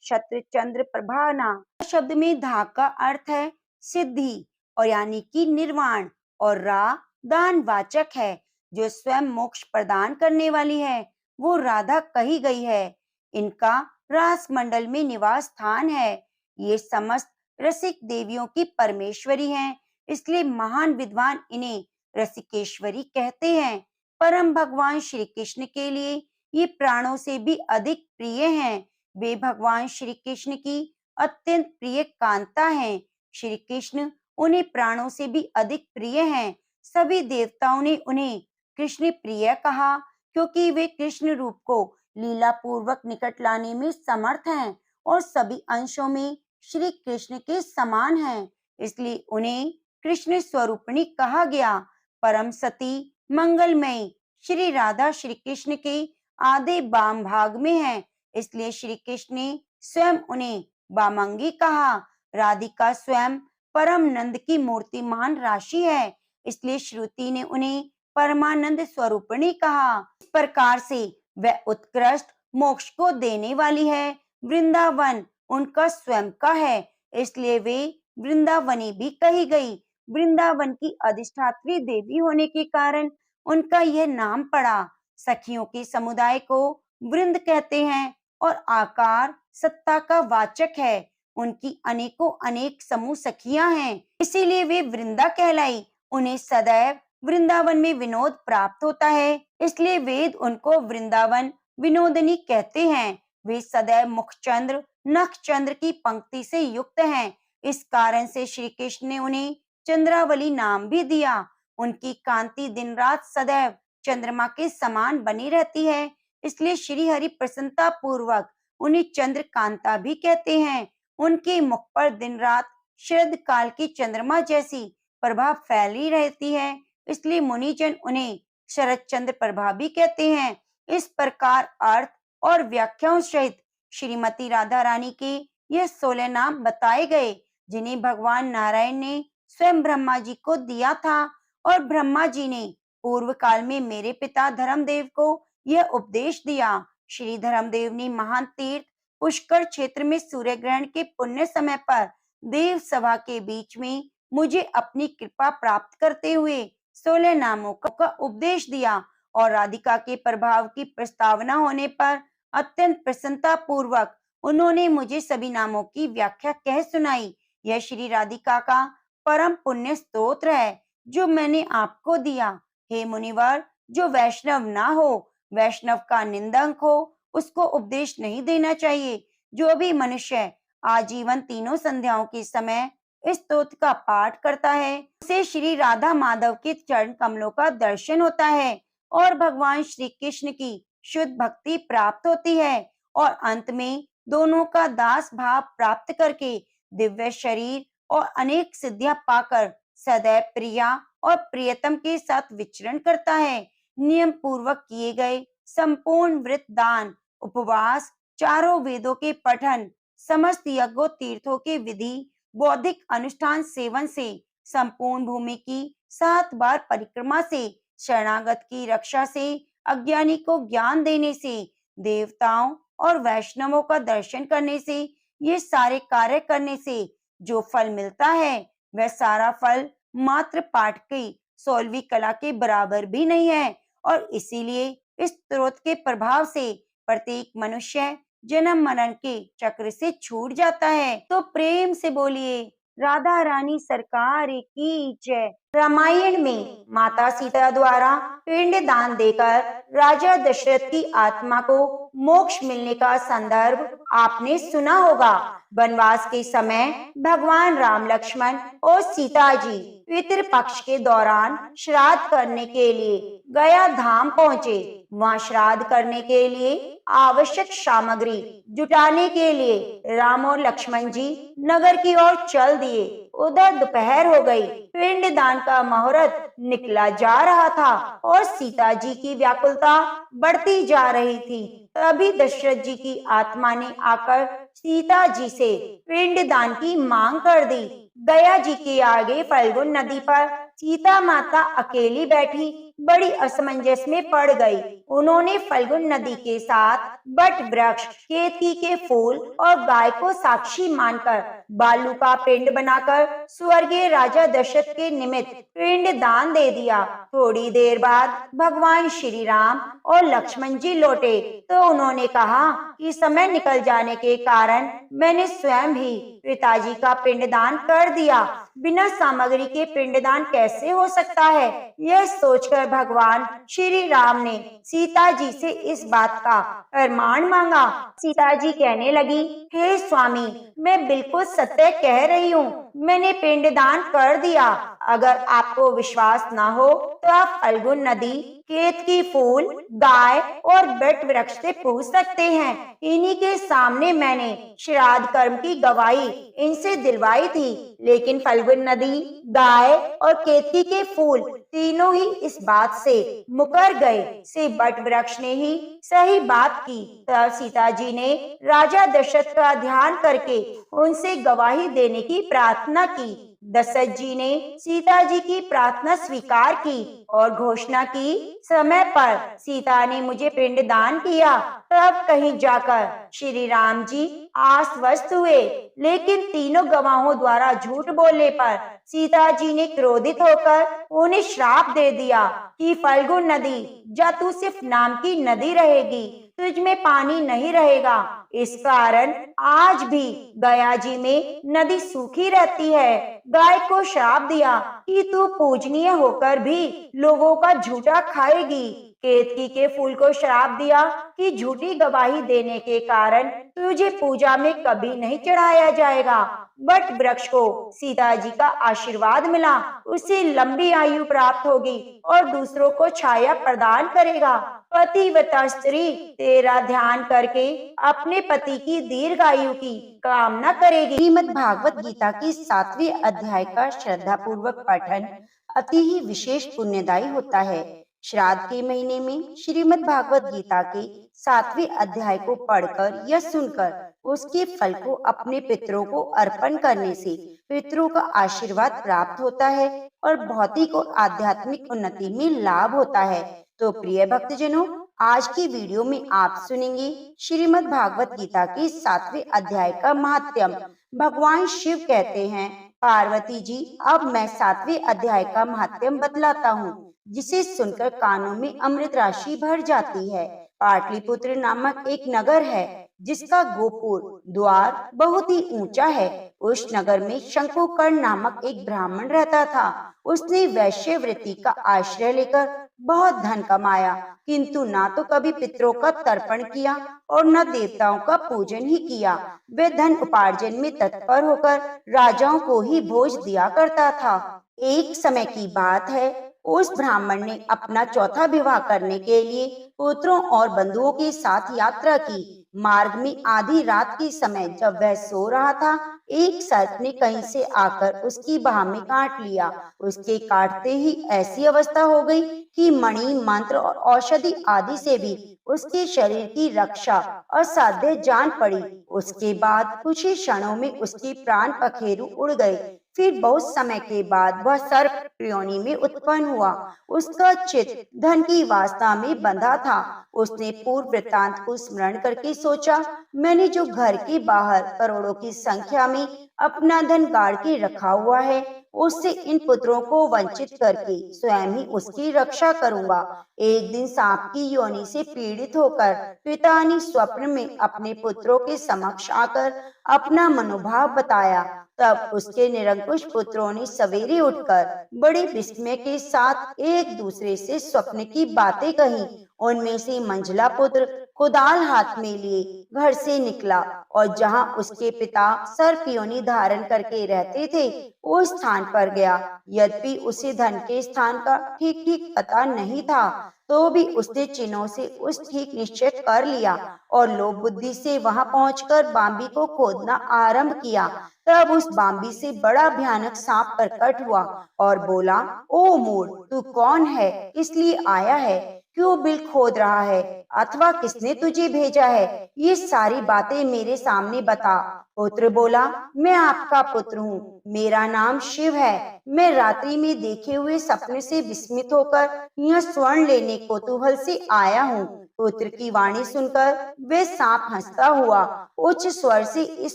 शत्रु चंद्र प्रभाना। शब्द में धा का अर्थ है सिद्धि और यानी कि निर्वाण, और रा दान वाचक है, जो स्वयं मोक्ष प्रदान करने वाली है, वो राधा कही गई है। इनका रास मंडल में निवास स्थान है। ये समस्त रसिक देवियों की परमेश्वरी हैं, इसलिए महान विद्वान इन्हें रसिकेश्वरी कहते हैं। परम भगवान श्री कृष्ण के लिए ये प्राणों से भी अधिक प्रिय हैं। वे भगवान श्री कृष्ण की अत्यंत प्रिय कांता हैं। श्री कृष्ण उन्हें प्राणों से भी अधिक प्रिय हैं। सभी देवताओं ने उन्हें कृष्ण प्रिय कहा, क्योंकि वे कृष्ण रूप को लीला पूर्वक निकट लाने में समर्थ हैं और सभी अंशों में श्री कृष्ण के समान हैं, इसलिए उन्हें कृष्ण स्वरूपिणी कहा गया। परम सती मंगलमयी श्री राधा श्री कृष्ण के आधे बाम भाग में है, इसलिए श्री कृष्ण ने स्वयं उन्हें बामंगी कहा। राधिका स्वयं परम नंद की मूर्तिमान राशि है, इसलिए श्रुति ने उन्हें परमानंद स्वरूपिणी कहा। इस प्रकार से वह उत्कृष्ट मोक्ष को देने वाली है। वृंदावन उनका स्वयं का है, इसलिए वे वृंदावनी भी कही गई। वृंदावन की अधिष्ठात्री देवी होने के कारण उनका यह नाम पड़ा। सखियों के समुदाय को वृंद कहते हैं और आकार सत्ता का वाचक है। उनकी अनेकों अनेक समूह सखियां हैं, इसीलिए वे वृंदा कहलाई। उन्हें सदैव वृंदावन में विनोद प्राप्त होता है, इसलिए वेद उनको वृंदावन विनोदिनी कहते हैं। वे सदैव मुखचंद्र नखचंद्र की पंक्ति से युक्त हैं। इस कारण से श्री कृष्ण ने उन्हें चंद्रावली नाम भी दिया। उनकी कांति दिन रात सदैव चंद्रमा के समान बनी रहती है, इसलिए श्री हरि प्रसन्नता पूर्वक उन्हें चंद्रकांता भी कहते हैं। उनके मुख पर दिन रात शरद काल की चंद्रमा जैसी प्रभा फैली रहती है, इसलिए मुनिजन उन्हें शरद चंद्र प्रभा भी कहते हैं। इस प्रकार अर्थ और व्याख्याओं सहित श्रीमती राधा रानी के ये 16 नाम बताए गए, जिन्हें भगवान नारायण ने स्वयं ब्रह्मा जी को दिया था और ब्रह्मा जी ने पूर्व काल में मेरे पिता धर्मदेव को यह उपदेश दिया। श्री धर्मदेव ने महान तीर्थ पुष्कर क्षेत्र में सूर्य ग्रहण के पुण्य समय पर देव सभा के बीच में मुझे अपनी कृपा प्राप्त करते हुए 16 नामों का उपदेश दिया और राधिका के प्रभाव की प्रस्तावना होने पर अत्यंत प्रसन्नता पूर्वक उन्होंने मुझे सभी नामों की व्याख्या कह सुनाई। यह श्री राधिका का परम पुण्य स्तोत्र है जो मैंने आपको दिया। हे मुनिवर, जो वैष्णव ना हो, वैष्णव का निंदक हो, उसको उपदेश नहीं देना चाहिए। जो भी मनुष्य आजीवन तीनों संध्याओं के समय इस स्तोत्र का पाठ करता है उसे श्री राधा माधव के चरण कमलों का दर्शन होता है और भगवान श्री कृष्ण की शुद्ध भक्ति प्राप्त होती है और अंत में दोनों का दास भाव प्राप्त करके दिव्य शरीर और अनेक सिद्धियां पाकर सदैव प्रिया और प्रियतम के साथ विचरण करता है। नियम पूर्वक किए गए संपूर्ण व्रत दान, उपवास, चारों वेदों के पठन, समस्त यज्ञों तीर्थों के विधि, बौद्धिक अनुष्ठान सेवन से, संपूर्ण भूमि की 7 बार परिक्रमा से, शरणागत की रक्षा से, अज्ञानी को ज्ञान देने से, देवताओं और वैष्णवों का दर्शन करने से, ये सारे कार्य करने से जो फल मिलता है वह सारा फल मात्र पाठ की 16वीं कला के बराबर भी नहीं है और इसीलिए इस स्तोत्र के प्रभाव से प्रत्येक मनुष्य जन्म मरण के चक्र से छूट जाता है। तो प्रेम से बोलिए राधा रानी सरकार की जय। रामायण में माता सीता द्वारा पिंड दान देकर राजा दशरथ की आत्मा को मोक्ष मिलने का संदर्भ आपने सुना होगा। वनवास के समय भगवान राम, लक्ष्मण और सीता जी पितृ पक्ष के दौरान श्राद्ध करने के लिए गया धाम पहुँचे। वहाँ श्राद्ध करने के लिए आवश्यक सामग्री जुटाने के लिए राम और लक्ष्मण जी नगर की ओर चल दिए। उधर दोपहर हो गई, पिंड दान का मुहूर्त निकला जा रहा था और सीता जी की व्याकुलता बढ़ती जा रही थी। तभी दशरथ जी की आत्मा ने आकर सीता जी से पिंड दान की मांग कर दी। गया जी के आगे फल्गुन नदी पर सीता माता अकेली बैठी बड़ी असमंजस में पड़ गई। उन्होंने फल्गुन नदी के साथ बट वृक्ष, केतकी के फूल और गाय को साक्षी मानकर बालू का पिंड बनाकर स्वर्गीय राजा दशरथ के निमित्त पिंड दान दे दिया। थोड़ी देर बाद भगवान श्री राम और लक्ष्मण जी लौटे तो उन्होंने कहा कि समय निकल जाने के कारण मैंने स्वयं ही पिताजी का पिंडदान कर दिया। बिना सामग्री के पिंडदान कैसे हो सकता है? यह सोचकर भगवान श्री राम ने सीता जी से इस बात का प्रमाण मांगा। सीता जी कहने लगी, हे स्वामी, मैं बिल्कुल सत्य कह रही हूँ, मैंने पिंडदान कर दिया। अगर आपको विश्वास न हो तो आप फल्गुन नदी, केतकी फूल, गाय और बट वृक्ष से पूछ सकते हैं। इन्हीं के सामने मैंने श्राद्ध कर्म की गवाही इनसे दिलवाई थी, लेकिन फल्गुन नदी, गाय और केतकी के फूल तीनों ही इस बात से मुकर गए से बट वृक्ष ने ही सही बात की। तब सीता जी ने राजा दशरथ का ध्यान करके उनसे गवाही देने की प्रार्थना की। दशरथ जी ने सीता जी की प्रार्थना स्वीकार की और घोषणा की, समय पर सीता ने मुझे पिंड दान किया। तब कहीं जाकर श्री राम जी आश्वस्त हुए, लेकिन तीनों गवाहों द्वारा झूठ बोलने पर सीता जी ने क्रोधित होकर उन्हें श्राप दे दिया कि फल्गुन नदी, जा तू सिर्फ नाम की नदी रहेगी, तुझ में पानी नहीं रहेगा। इस कारण आज भी गया जी में नदी सूखी रहती है। गाय को श्राप दिया कि तू पूजनीय होकर भी लोगों का झूठा खाएगी। केतकी के फूल को श्राप दिया कि झूठी गवाही देने के कारण तुझे पूजा में कभी नहीं चढ़ाया जाएगा। बट वृक्ष को सीता जी का आशीर्वाद मिला, उसे लंबी आयु प्राप्त होगी और दूसरों को छाया प्रदान करेगा। पतिव्रता स्त्री तेरा ध्यान करके अपने पति की दीर्घायु की कामना करेगी। श्रीमद् भागवत गीता की 7वें अध्याय का श्रद्धा पूर्वक पठन अति ही विशेष पुण्यदायी होता है। श्राद्ध के महीने में श्रीमद् भागवत गीता के 7वें अध्याय को पढ़कर या सुनकर उसके फल को अपने पितरों को अर्पण करने से पितरों का आशीर्वाद प्राप्त होता है और भौतिक और आध्यात्मिक उन्नति में लाभ होता है। तो प्रिय भक्तजनों, आज की वीडियो में आप सुनेंगे श्रीमद् भागवत गीता के 7वें अध्याय का महात्म्य। भगवान शिव कहते हैं, पार्वती जी, अब मैं 7वें अध्याय का महात्म्य बतलाता हूँ, जिसे सुनकर कानों में अमृत राशि भर जाती है। पाटलिपुत्र नामक एक नगर है। जिसका गोपुर द्वार बहुत ही ऊंचा है। उस नगर में शंकुकर्ण नामक एक ब्राह्मण रहता था। उसने वैश्यवृत्ति का आश्रय लेकर बहुत धन कमाया, किंतु ना तो कभी पितरों का तर्पण किया और न देवताओं का पूजन ही किया। वह धन उपार्जन में तत्पर होकर राजाओं को ही भोज दिया करता था। एक समय की बात है, उस ब्राह्मण ने अपना चौथा विवाह करने के लिए पुत्रों और बंधुओं के साथ यात्रा की। मार्ग में आधी रात के समय जब वह सो रहा था, एक सर्प ने कहीं से आकर उसकी बाह में काट लिया। उसके काटते ही ऐसी अवस्था हो गई कि मणि, मंत्र और औषधि आदि से भी उसके शरीर की रक्षा असाध्य जान पड़ी। उसके बाद कुछ ही क्षणों में उसके प्राण पखेरु उड़ गए। फिर बहुत समय के बाद वह सर्प योनि में उत्पन्न हुआ। उसका चित्त धन की वासना में बंधा था। उसने पूर्व वृत्तांत को स्मरण करके सोचा, मैंने जो घर के बाहर करोड़ों की संख्या में अपना धन गाड़ के रखा हुआ है, उससे इन पुत्रों को वंचित करके स्वयं ही उसकी रक्षा करूंगा। एक दिन सांप की योनि से पीड़ित होकर पिता ने स्वप्न में अपने पुत्रों के समक्ष आकर अपना मनोभाव बताया। तब उसके निरंकुश पुत्रों ने सवेरे उठकर बड़े विस्मय के साथ एक दूसरे से स्वप्न की बातें कही। उनमें से मंझला पुत्र कुदाल हाथ में लिए घर से निकला और जहां उसके पिता सर्प योनि धारण करके रहते थे, उस स्थान पर गया। यद्यपि उसे धन के स्थान का ठीक ठीक पता नहीं था, तो भी उसने चिन्हों से उस ठीक निश्चय कर लिया और लोभ बुद्धि से वहां पहुंचकर बांबी को खोदना आरंभ किया। तब उस बांबी से बड़ा भयानक सांप प्रकट हुआ और बोला, ओ मूढ़, तू कौन है, किस लिए आया है, क्यों बिल खोद रहा है, अथवा किसने तुझे भेजा है, ये सारी बातें मेरे सामने बता। पुत्र बोला, मैं आपका पुत्र हूँ, मेरा नाम शिव है। मैं रात्रि में देखे हुए सपने से विस्मित होकर यह स्वर्ण लेने कौतूहल से आया हूँ। पुत्र की वाणी सुनकर वे सांप हंसता हुआ उच्च स्वर से इस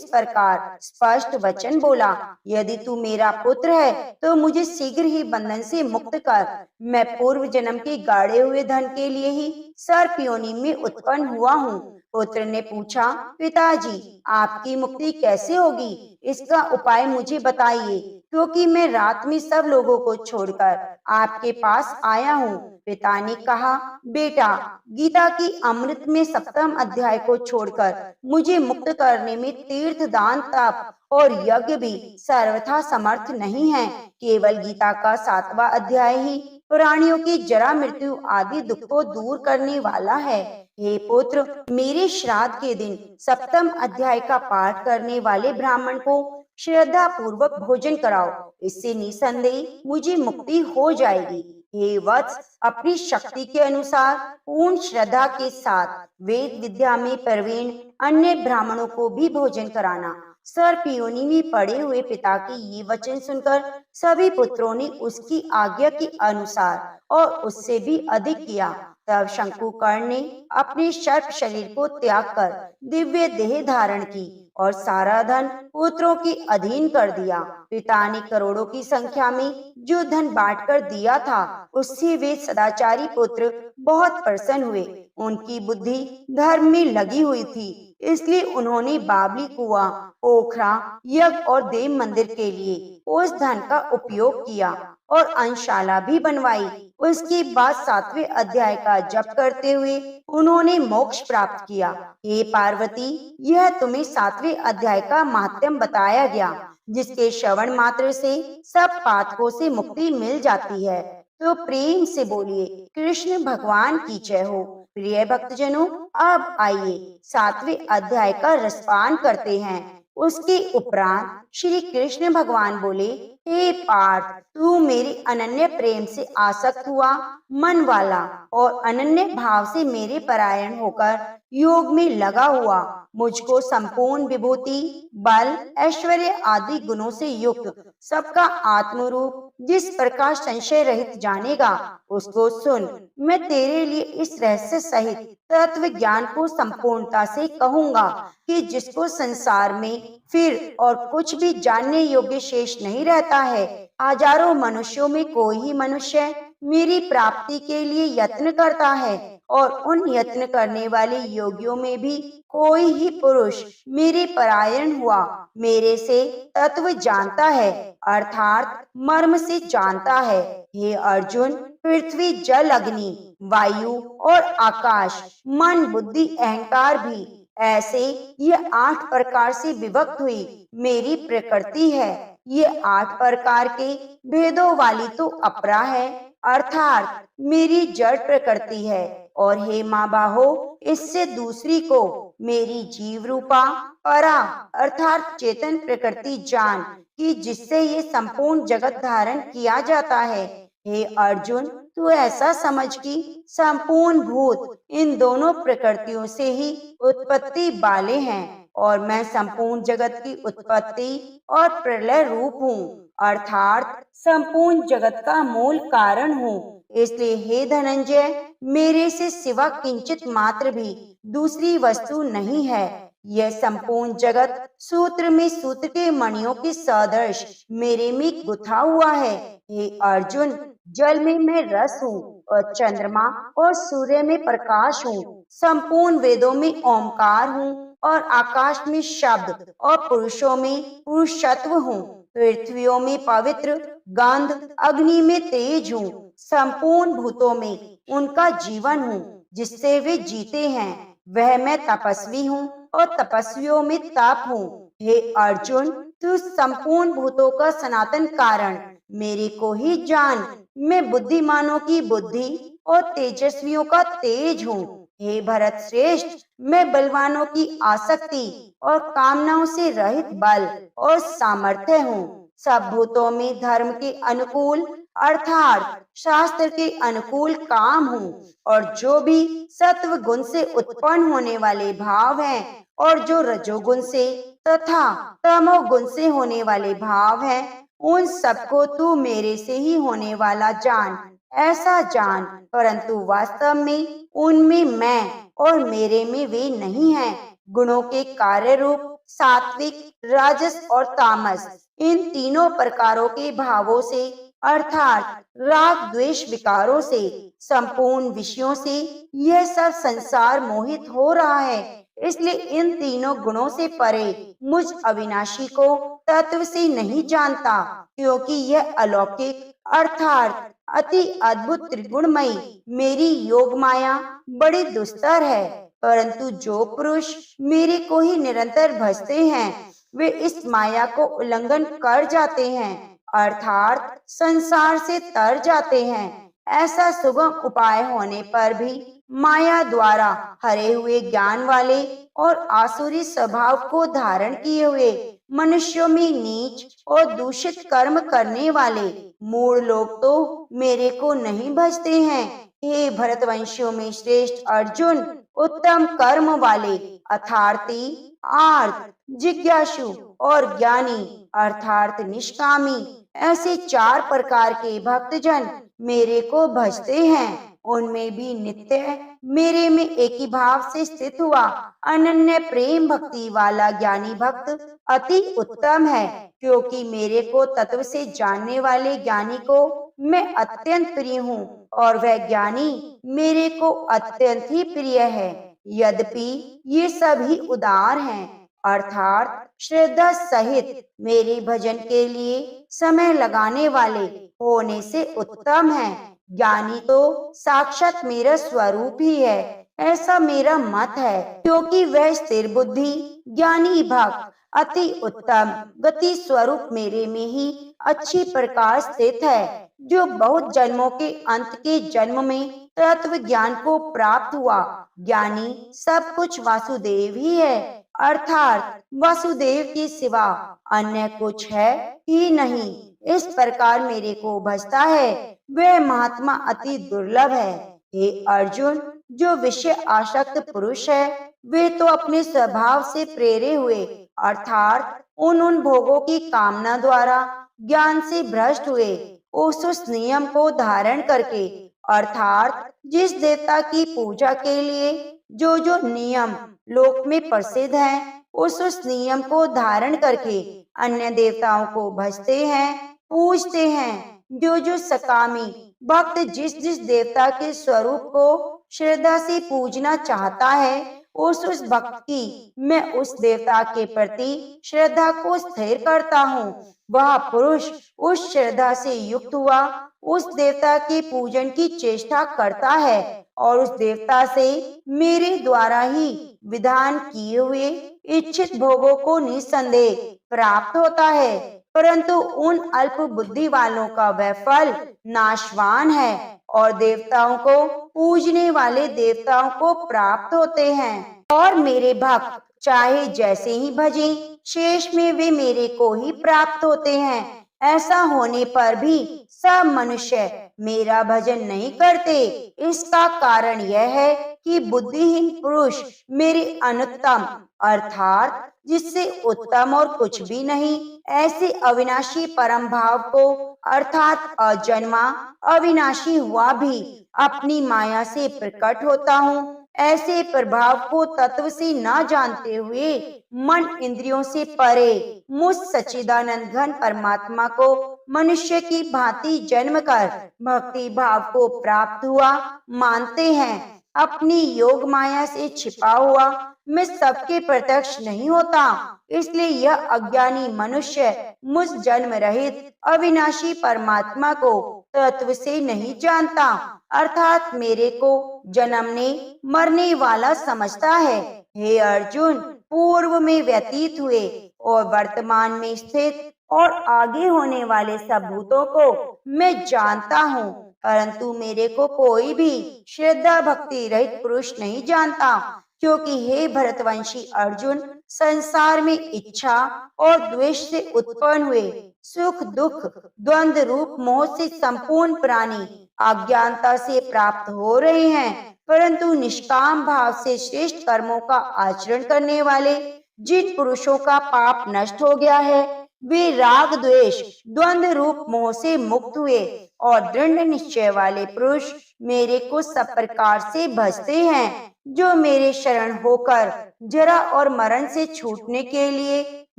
प्रकार स्पष्ट वचन बोला, यदि तू मेरा पुत्र है तो मुझे शीघ्र ही बंधन से मुक्त कर। मैं पूर्व जन्म के गाड़े हुए धन के लिए ही सर्प योनि में उत्पन्न हुआ हूँ। पुत्र ने पूछा, पिताजी, आपकी मुक्ति कैसे होगी, इसका उपाय मुझे बताइए, क्योंकि मैं रात में सब लोगों को छोड़कर आपके पास आया हूँ। पिता ने कहा, बेटा, गीता की अमृत में 7वें अध्याय को छोड़कर मुझे मुक्त करने में तीर्थ, दान, तप और यज्ञ भी सर्वथा समर्थ नहीं है। केवल गीता का 7वां अध्याय ही प्राणियों की जरा, मृत्यु आदि दुख को दूर करने वाला है। हे पुत्र, मेरे श्राद्ध के दिन 7वें अध्याय का पाठ करने वाले ब्राह्मण को श्रद्धा पूर्वक भोजन कराओ, इससे निसंदेह मुझे मुक्ति हो जाएगी। हे वत्स, अपनी शक्ति के अनुसार पूर्ण श्रद्धा के साथ वेद विद्या में प्रवीण अन्य ब्राह्मणों को भी भोजन कराना। सर्प योनि में पड़े हुए पिता के ये वचन सुनकर सभी पुत्रों ने उसकी आज्ञा के अनुसार और उससे भी अधिक किया। तब शंकुकर्ण ने अपने सर्प शरीर को त्याग कर दिव्य देह धारण की और सारा धन पुत्रों के अधीन कर दिया। पिता ने करोड़ों की संख्या में जो धन बांट कर दिया था, उससे वे सदाचारी पुत्र बहुत प्रसन्न हुए। उनकी बुद्धि धर्म में लगी हुई थी, इसलिए उन्होंने बावली, कुआं, पोखरा, यज्ञ और देव मंदिर के लिए उस धन का उपयोग किया और अंशशाला भी बनवाई। उसके बाद 7वें अध्याय का जप करते हुए उन्होंने मोक्ष प्राप्त किया। हे पार्वती, यह तुम्हें 7वें अध्याय का महात्म्य बताया गया, जिसके श्रवण मात्र से सब पातकों से मुक्ति मिल जाती है। तो प्रेम से बोलिए, कृष्ण भगवान की जय हो। प्रिय भक्तजनों, अब आइए 7वें अध्याय का रसपान करते हैं। उसके उपरांत श्री कृष्ण भगवान बोले, हे पार्थ, तू मेरे अनन्य प्रेम से आसक्त हुआ मन वाला और अनन्य भाव से मेरे परायण होकर योग में लगा हुआ, मुझको संपूर्ण विभूति, बल, ऐश्वर्य आदि गुणों से युक्त, सबका आत्मरूप जिस प्रकार संशय रहित जानेगा, उसको सुन। मैं तेरे लिए इस रहस्य सहित तत्व ज्ञान को संपूर्णता से कहूंगा कि जिसको संसार में फिर और कुछ भी जानने योग्य शेष नहीं रहता है। हजारों मनुष्यों में कोई ही मनुष्य मेरी प्राप्ति के लिए यत्न करता है और उन यत्न करने वाले योगियों में भी कोई ही पुरुष मेरे परायण हुआ मेरे से तत्व जानता है, अर्थात मर्म से जानता है। हे अर्जुन, पृथ्वी, जल, अग्नि, वायु और आकाश, मन, बुद्धि, अहंकार भी ऐसे ये 8 प्रकार से विभक्त हुई मेरी प्रकृति है। ये 8 प्रकार के भेदों वाली तो अपरा है, अर्थात मेरी जड़ प्रकृति है। और हे माँ बाहो, इससे दूसरी को मेरी जीव रूपा परा अर्थात चेतन प्रकृति जान कि जिससे ये संपूर्ण जगत धारण किया जाता है। हे अर्जुन, तू ऐसा समझ कि संपूर्ण भूत इन दोनों प्रकृतियों से ही उत्पत्ति वाले हैं और मैं संपूर्ण जगत की उत्पत्ति और प्रलय रूप हूँ, अर्थात संपूर्ण जगत का मूल कारण हूँ। इसलिए हे धनंजय, मेरे से सिवा किंचित मात्र भी दूसरी वस्तु नहीं है। यह संपूर्ण जगत सूत्र में सूत्र के मणियों के सदृश मेरे में गुथा हुआ है। हे अर्जुन, जल में मैं रस हूँ और चंद्रमा और सूर्य में प्रकाश हूँ। संपूर्ण वेदों में ओंकार हूँ और आकाश में शब्द और पुरुषों में पुरुषत्व हूँ। पृथ्वियों में पवित्र गंध, अग्नि में तेज हूँ। संपूर्ण भूतों में उनका जीवन हूँ जिससे वे जीते हैं। वह मैं तपस्वी हूँ और तपस्वियों में तप हूँ। हे अर्जुन, तू संपूर्ण भूतों का सनातन कारण मेरे को ही जान। मैं बुद्धिमानों की बुद्धि और तेजस्वियों का तेज हूँ। हे भरत श्रेष्ठ, मैं बलवानों की आसक्ति और कामनाओं से रहित बल और सामर्थ्य हूँ। सब भूतों में धर्म के अनुकूल अर्थात शास्त्र के अनुकूल काम हूँ और जो भी सत्व गुण से उत्पन्न होने वाले भाव हैं और जो रजोगुण से तथा तमोगुण से होने वाले भाव हैं, उन सबको तू मेरे से ही होने वाला जान। ऐसा जान, परंतु वास्तव में उनमें मैं और मेरे में वे नहीं हैं। गुणों के कार्य रूप सात्विक, राजस और तामस, इन तीनों प्रकारों के भावों से अर्थात राग द्वेष विकारों से संपूर्ण विषयों से यह सब संसार मोहित हो रहा है। इसलिए इन तीनों गुणों से परे मुझ अविनाशी को तत्व से नहीं जानता, क्योंकि यह अलौकिक अर्थात अति अद्भुत त्रिगुणमयी मेरी योग माया बड़ी दुस्तर है। परंतु जो पुरुष मेरे को ही निरंतर भजते हैं, वे इस माया को उल्लंघन कर जाते हैं, अर्थात संसार से तर जाते हैं। ऐसा सुगम उपाय होने पर भी माया द्वारा हरे हुए ज्ञान वाले और आसुरी स्वभाव को धारण किए हुए मनुष्यों में नीच और दूषित कर्म करने वाले मूढ़ लोग तो मेरे को नहीं भजते हैं। हे भरतवंशियों में श्रेष्ठ अर्जुन, उत्तम कर्म वाले अर्थार्थी, आर्त, जिज्ञासु और ज्ञानी अर्थात निष्कामी, ऐसे 4 प्रकार के भक्तजन मेरे को भजते हैं। उनमें भी नित्य मेरे में एक ही भाव से स्थित हुआ अनन्य प्रेम भक्ति वाला ज्ञानी भक्त अति उत्तम है, क्योंकि मेरे को तत्व से जानने वाले ज्ञानी को मैं अत्यंत प्रिय हूँ और वह ज्ञानी मेरे को अत्यंत ही प्रिय है। यद्यपि ये सभी उदार हैं, अर्थात श्रद्धा सहित मेरे भजन के लिए समय लगाने वाले होने से उत्तम है। ज्ञानी तो साक्षात मेरा स्वरूप ही है, ऐसा मेरा मत है, क्योंकि वह स्थिर बुद्धि ज्ञानी भक्त अति उत्तम गति स्वरूप मेरे में ही अच्छी प्रकार स्थित है, जो बहुत जन्मों के अंत के जन्म में तत्व ज्ञान को प्राप्त हुआ। ज्ञानी सब कुछ वासुदेव ही है, अर्थात वासुदेव के सिवा अन्य कुछ है ही नहीं। इस प्रकार मेरे को भजता है, वह महात्मा अति दुर्लभ है। हे अर्जुन, जो विषय आसक्त पुरुष है, वे तो अपने स्वभाव से प्रेरे हुए अर्थात उन भोगों की कामना द्वारा ज्ञान से भ्रष्ट हुए उस नियम को धारण करके अर्थात जिस देवता की पूजा के लिए जो नियम लोक में प्रसिद्ध हैं, उस नियम को धारण करके अन्य देवताओं को भजते हैं, पूजते हैं। जो सकामी भक्त जिस जिस देवता के स्वरूप को श्रद्धा से पूजना चाहता है, उस भक्त की मैं उस देवता के प्रति श्रद्धा को स्थिर करता हूँ। वह पुरुष उस श्रद्धा से युक्त हुआ उस देवता के पूजन की चेष्टा करता है और उस देवता से मेरे द्वारा ही विधान किए हुए इच्छित भोगों को निस्संदेह प्राप्त होता है। परंतु उन अल्प बुद्धि वालों का वह फल नाशवान है और देवताओं को पूजने वाले देवताओं को प्राप्त होते हैं। और मेरे भक्त चाहे जैसे ही भजें, शेष में वे मेरे को ही प्राप्त होते हैं। ऐसा होने पर भी सब मनुष्य मेरा भजन नहीं करते। इसका कारण यह है कि बुद्धिहीन पुरुष मेरे अनुत्तम अर्थात जिससे उत्तम और कुछ भी नहीं ऐसे अविनाशी परम भाव को अर्थात अजन्मा अविनाशी हुआ भी अपनी माया से प्रकट होता हूँ, ऐसे प्रभाव को तत्व से न जानते हुए मन इंद्रियों से परे मुझ सच्चिदानंद घन परमात्मा को मनुष्य की भांति जन्म कर भक्ति भाव को प्राप्त हुआ मानते हैं। अपनी योग माया से छिपा हुआ मैं सबके प्रत्यक्ष नहीं होता, इसलिए यह अज्ञानी मनुष्य मुझ जन्म रहित अविनाशी परमात्मा को तत्व से नहीं जानता, अर्थात मेरे को जन्मने मरने वाला समझता है। हे अर्जुन, पूर्व में व्यतीत हुए और वर्तमान में स्थित और आगे होने वाले सब भूतों को मैं जानता हूँ, परंतु मेरे को कोई भी श्रद्धा भक्ति रहित पुरुष नहीं जानता, क्योंकि हे भरतवंशी अर्जुन, संसार में इच्छा और द्वेष से उत्पन्न हुए सुख दुख द्वंद्व रूप मोह से संपूर्ण प्राणी अज्ञानता से प्राप्त हो रहे हैं, परंतु निष्काम भाव से श्रेष्ठ कर्मों का आचरण करने वाले जिन पुरुषों का पाप नष्ट हो गया है, वे राग द्वेष द्वंद्व रूप मोह से मुक्त हुए और दृढ़ निश्चय वाले पुरुष मेरे को सब प्रकार से भजते हैं। जो मेरे शरण होकर जरा और मरण से छूटने के लिए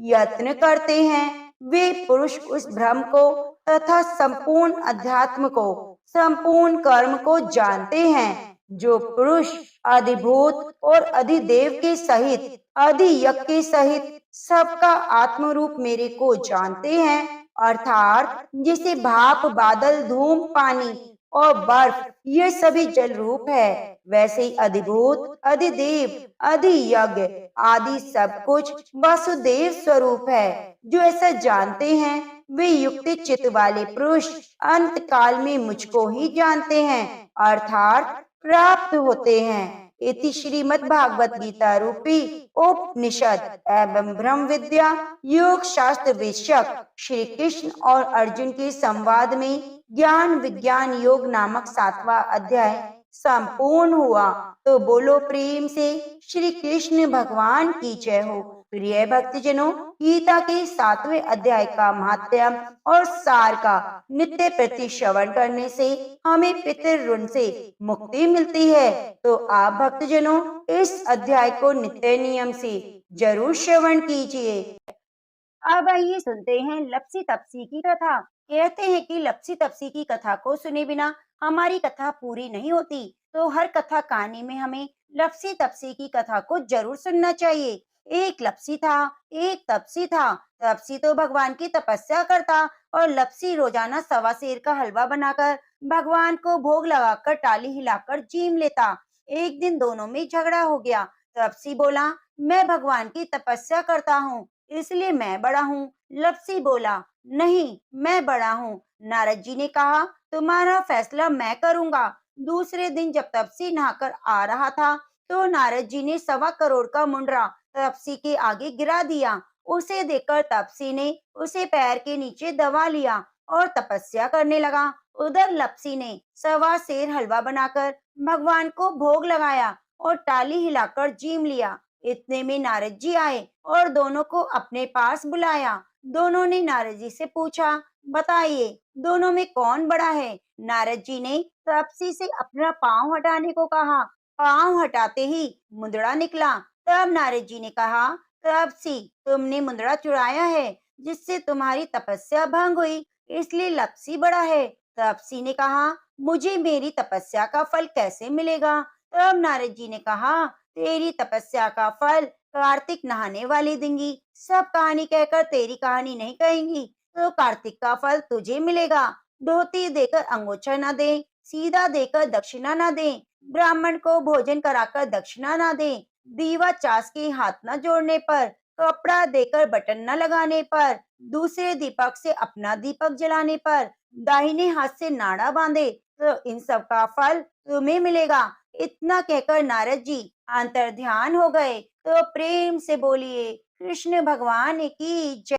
यत्न करते हैं, वे पुरुष उस ब्रह्म को तथा संपूर्ण अध्यात्म को संपूर्ण कर्म को जानते हैं। जो पुरुष अधिभूत और अधिदेव के सहित अधियज्ञ के सहित सबका आत्म रूप मेरे को जानते हैं, अर्थात जिसे भाप बादल धूम पानी और बर्फ ये सभी जल रूप है, वैसे ही अधिभूत अधिदेव अधियज्ञ आदि सब कुछ वासुदेव स्वरूप है। जो ऐसा जानते हैं वे युक्त चित्त वाले पुरुष अंत काल में मुझको ही जानते हैं, अर्थात प्राप्त होते हैं। इति श्रीमद् भागवत गीता रूपी उपनिषद एवं ब्रह्म विद्या योग शास्त्र विषयक श्री कृष्ण और अर्जुन के संवाद में ज्ञान विज्ञान योग नामक 7वां अध्याय संपूर्ण हुआ। तो बोलो प्रेम से श्री कृष्ण भगवान की जय हो। प्रिय भक्तजनों, गीता के 7वें अध्याय का महात्म्य और सार का नित्य प्रति श्रवण करने से हमें पितृ ऋण से मुक्ति मिलती है। तो आप भक्तजनों इस अध्याय को नित्य नियम से जरूर श्रवण कीजिए। अब आइए सुनते हैं लप्सी तप्सी की कथा। कहते हैं कि लप्सी तप्सी की कथा को सुने बिना हमारी कथा पूरी नहीं होती, तो हर कथा कहानी में हमें लप्सी तप्सी की कथा को जरूर सुनना चाहिए। एक लप्सी था, एक तपसी था। तपसी तो भगवान की तपस्या करता और लप्सी रोजाना सवा सेर का हलवा बनाकर भगवान को भोग लगाकर टाली हिलाकर जीम लेता। एक दिन दोनों में झगड़ा हो गया। तपसी बोला, मैं भगवान की तपस्या करता हूँ, इसलिए मैं बड़ा हूँ। लप्सी बोला, नहीं, मैं बड़ा हूँ। नारद जी ने कहा, तुम्हारा फैसला मैं करूंगा। दूसरे दिन जब तपसी नहाकर आ रहा था तो नारद जी ने 1.25 करोड़ का मुंडरा तपसी के आगे गिरा दिया। उसे देखकर तपसी ने उसे पैर के नीचे दबा लिया और तपस्या करने लगा। उधर लप्सी ने 1.25 सेर हलवा बनाकर भगवान को भोग लगाया और टाली हिलाकर जीम लिया। इतने में नारद जी आए और दोनों को अपने पास बुलाया। दोनों ने नारद जी से पूछा, बताइए दोनों में कौन बड़ा है? नारद जी ने तपसी से अपना पांव हटाने को कहा। पांव हटाते ही मुंदड़ा निकला। तब नारद जी ने कहा, तपसी, तुमने मुंदड़ा चुराया है, जिससे तुम्हारी तपस्या भंग हुई, इसलिए लप्सी बड़ा है। तपसी ने कहा, मुझे मेरी तपस्या का फल कैसे मिलेगा? तब नारद जी ने कहा, तेरी तपस्या का फल कार्तिक नहाने वाले देंगी। सब कहानी कहकर तेरी कहानी नहीं कहेंगी, तो कार्तिक का फल तुझे मिलेगा। धोती देकर अंगोछा ना दे, सीधा देकर दक्षिणा ना दे, ब्राह्मण को भोजन कराकर दक्षिणा ना दे, दीवा चास के हाथ न जोड़ने पर, कपड़ा देकर बटन न लगाने पर, दूसरे दीपक से अपना दीपक जलाने पर, दाहिने हाथ से नाड़ा बांधे, तो इन सब का फल तुम्हें मिलेगा। इतना कहकर नारद जी अंतर ध्यान हो गए। तो प्रेम से बोलिए कृष्ण भगवान की जय।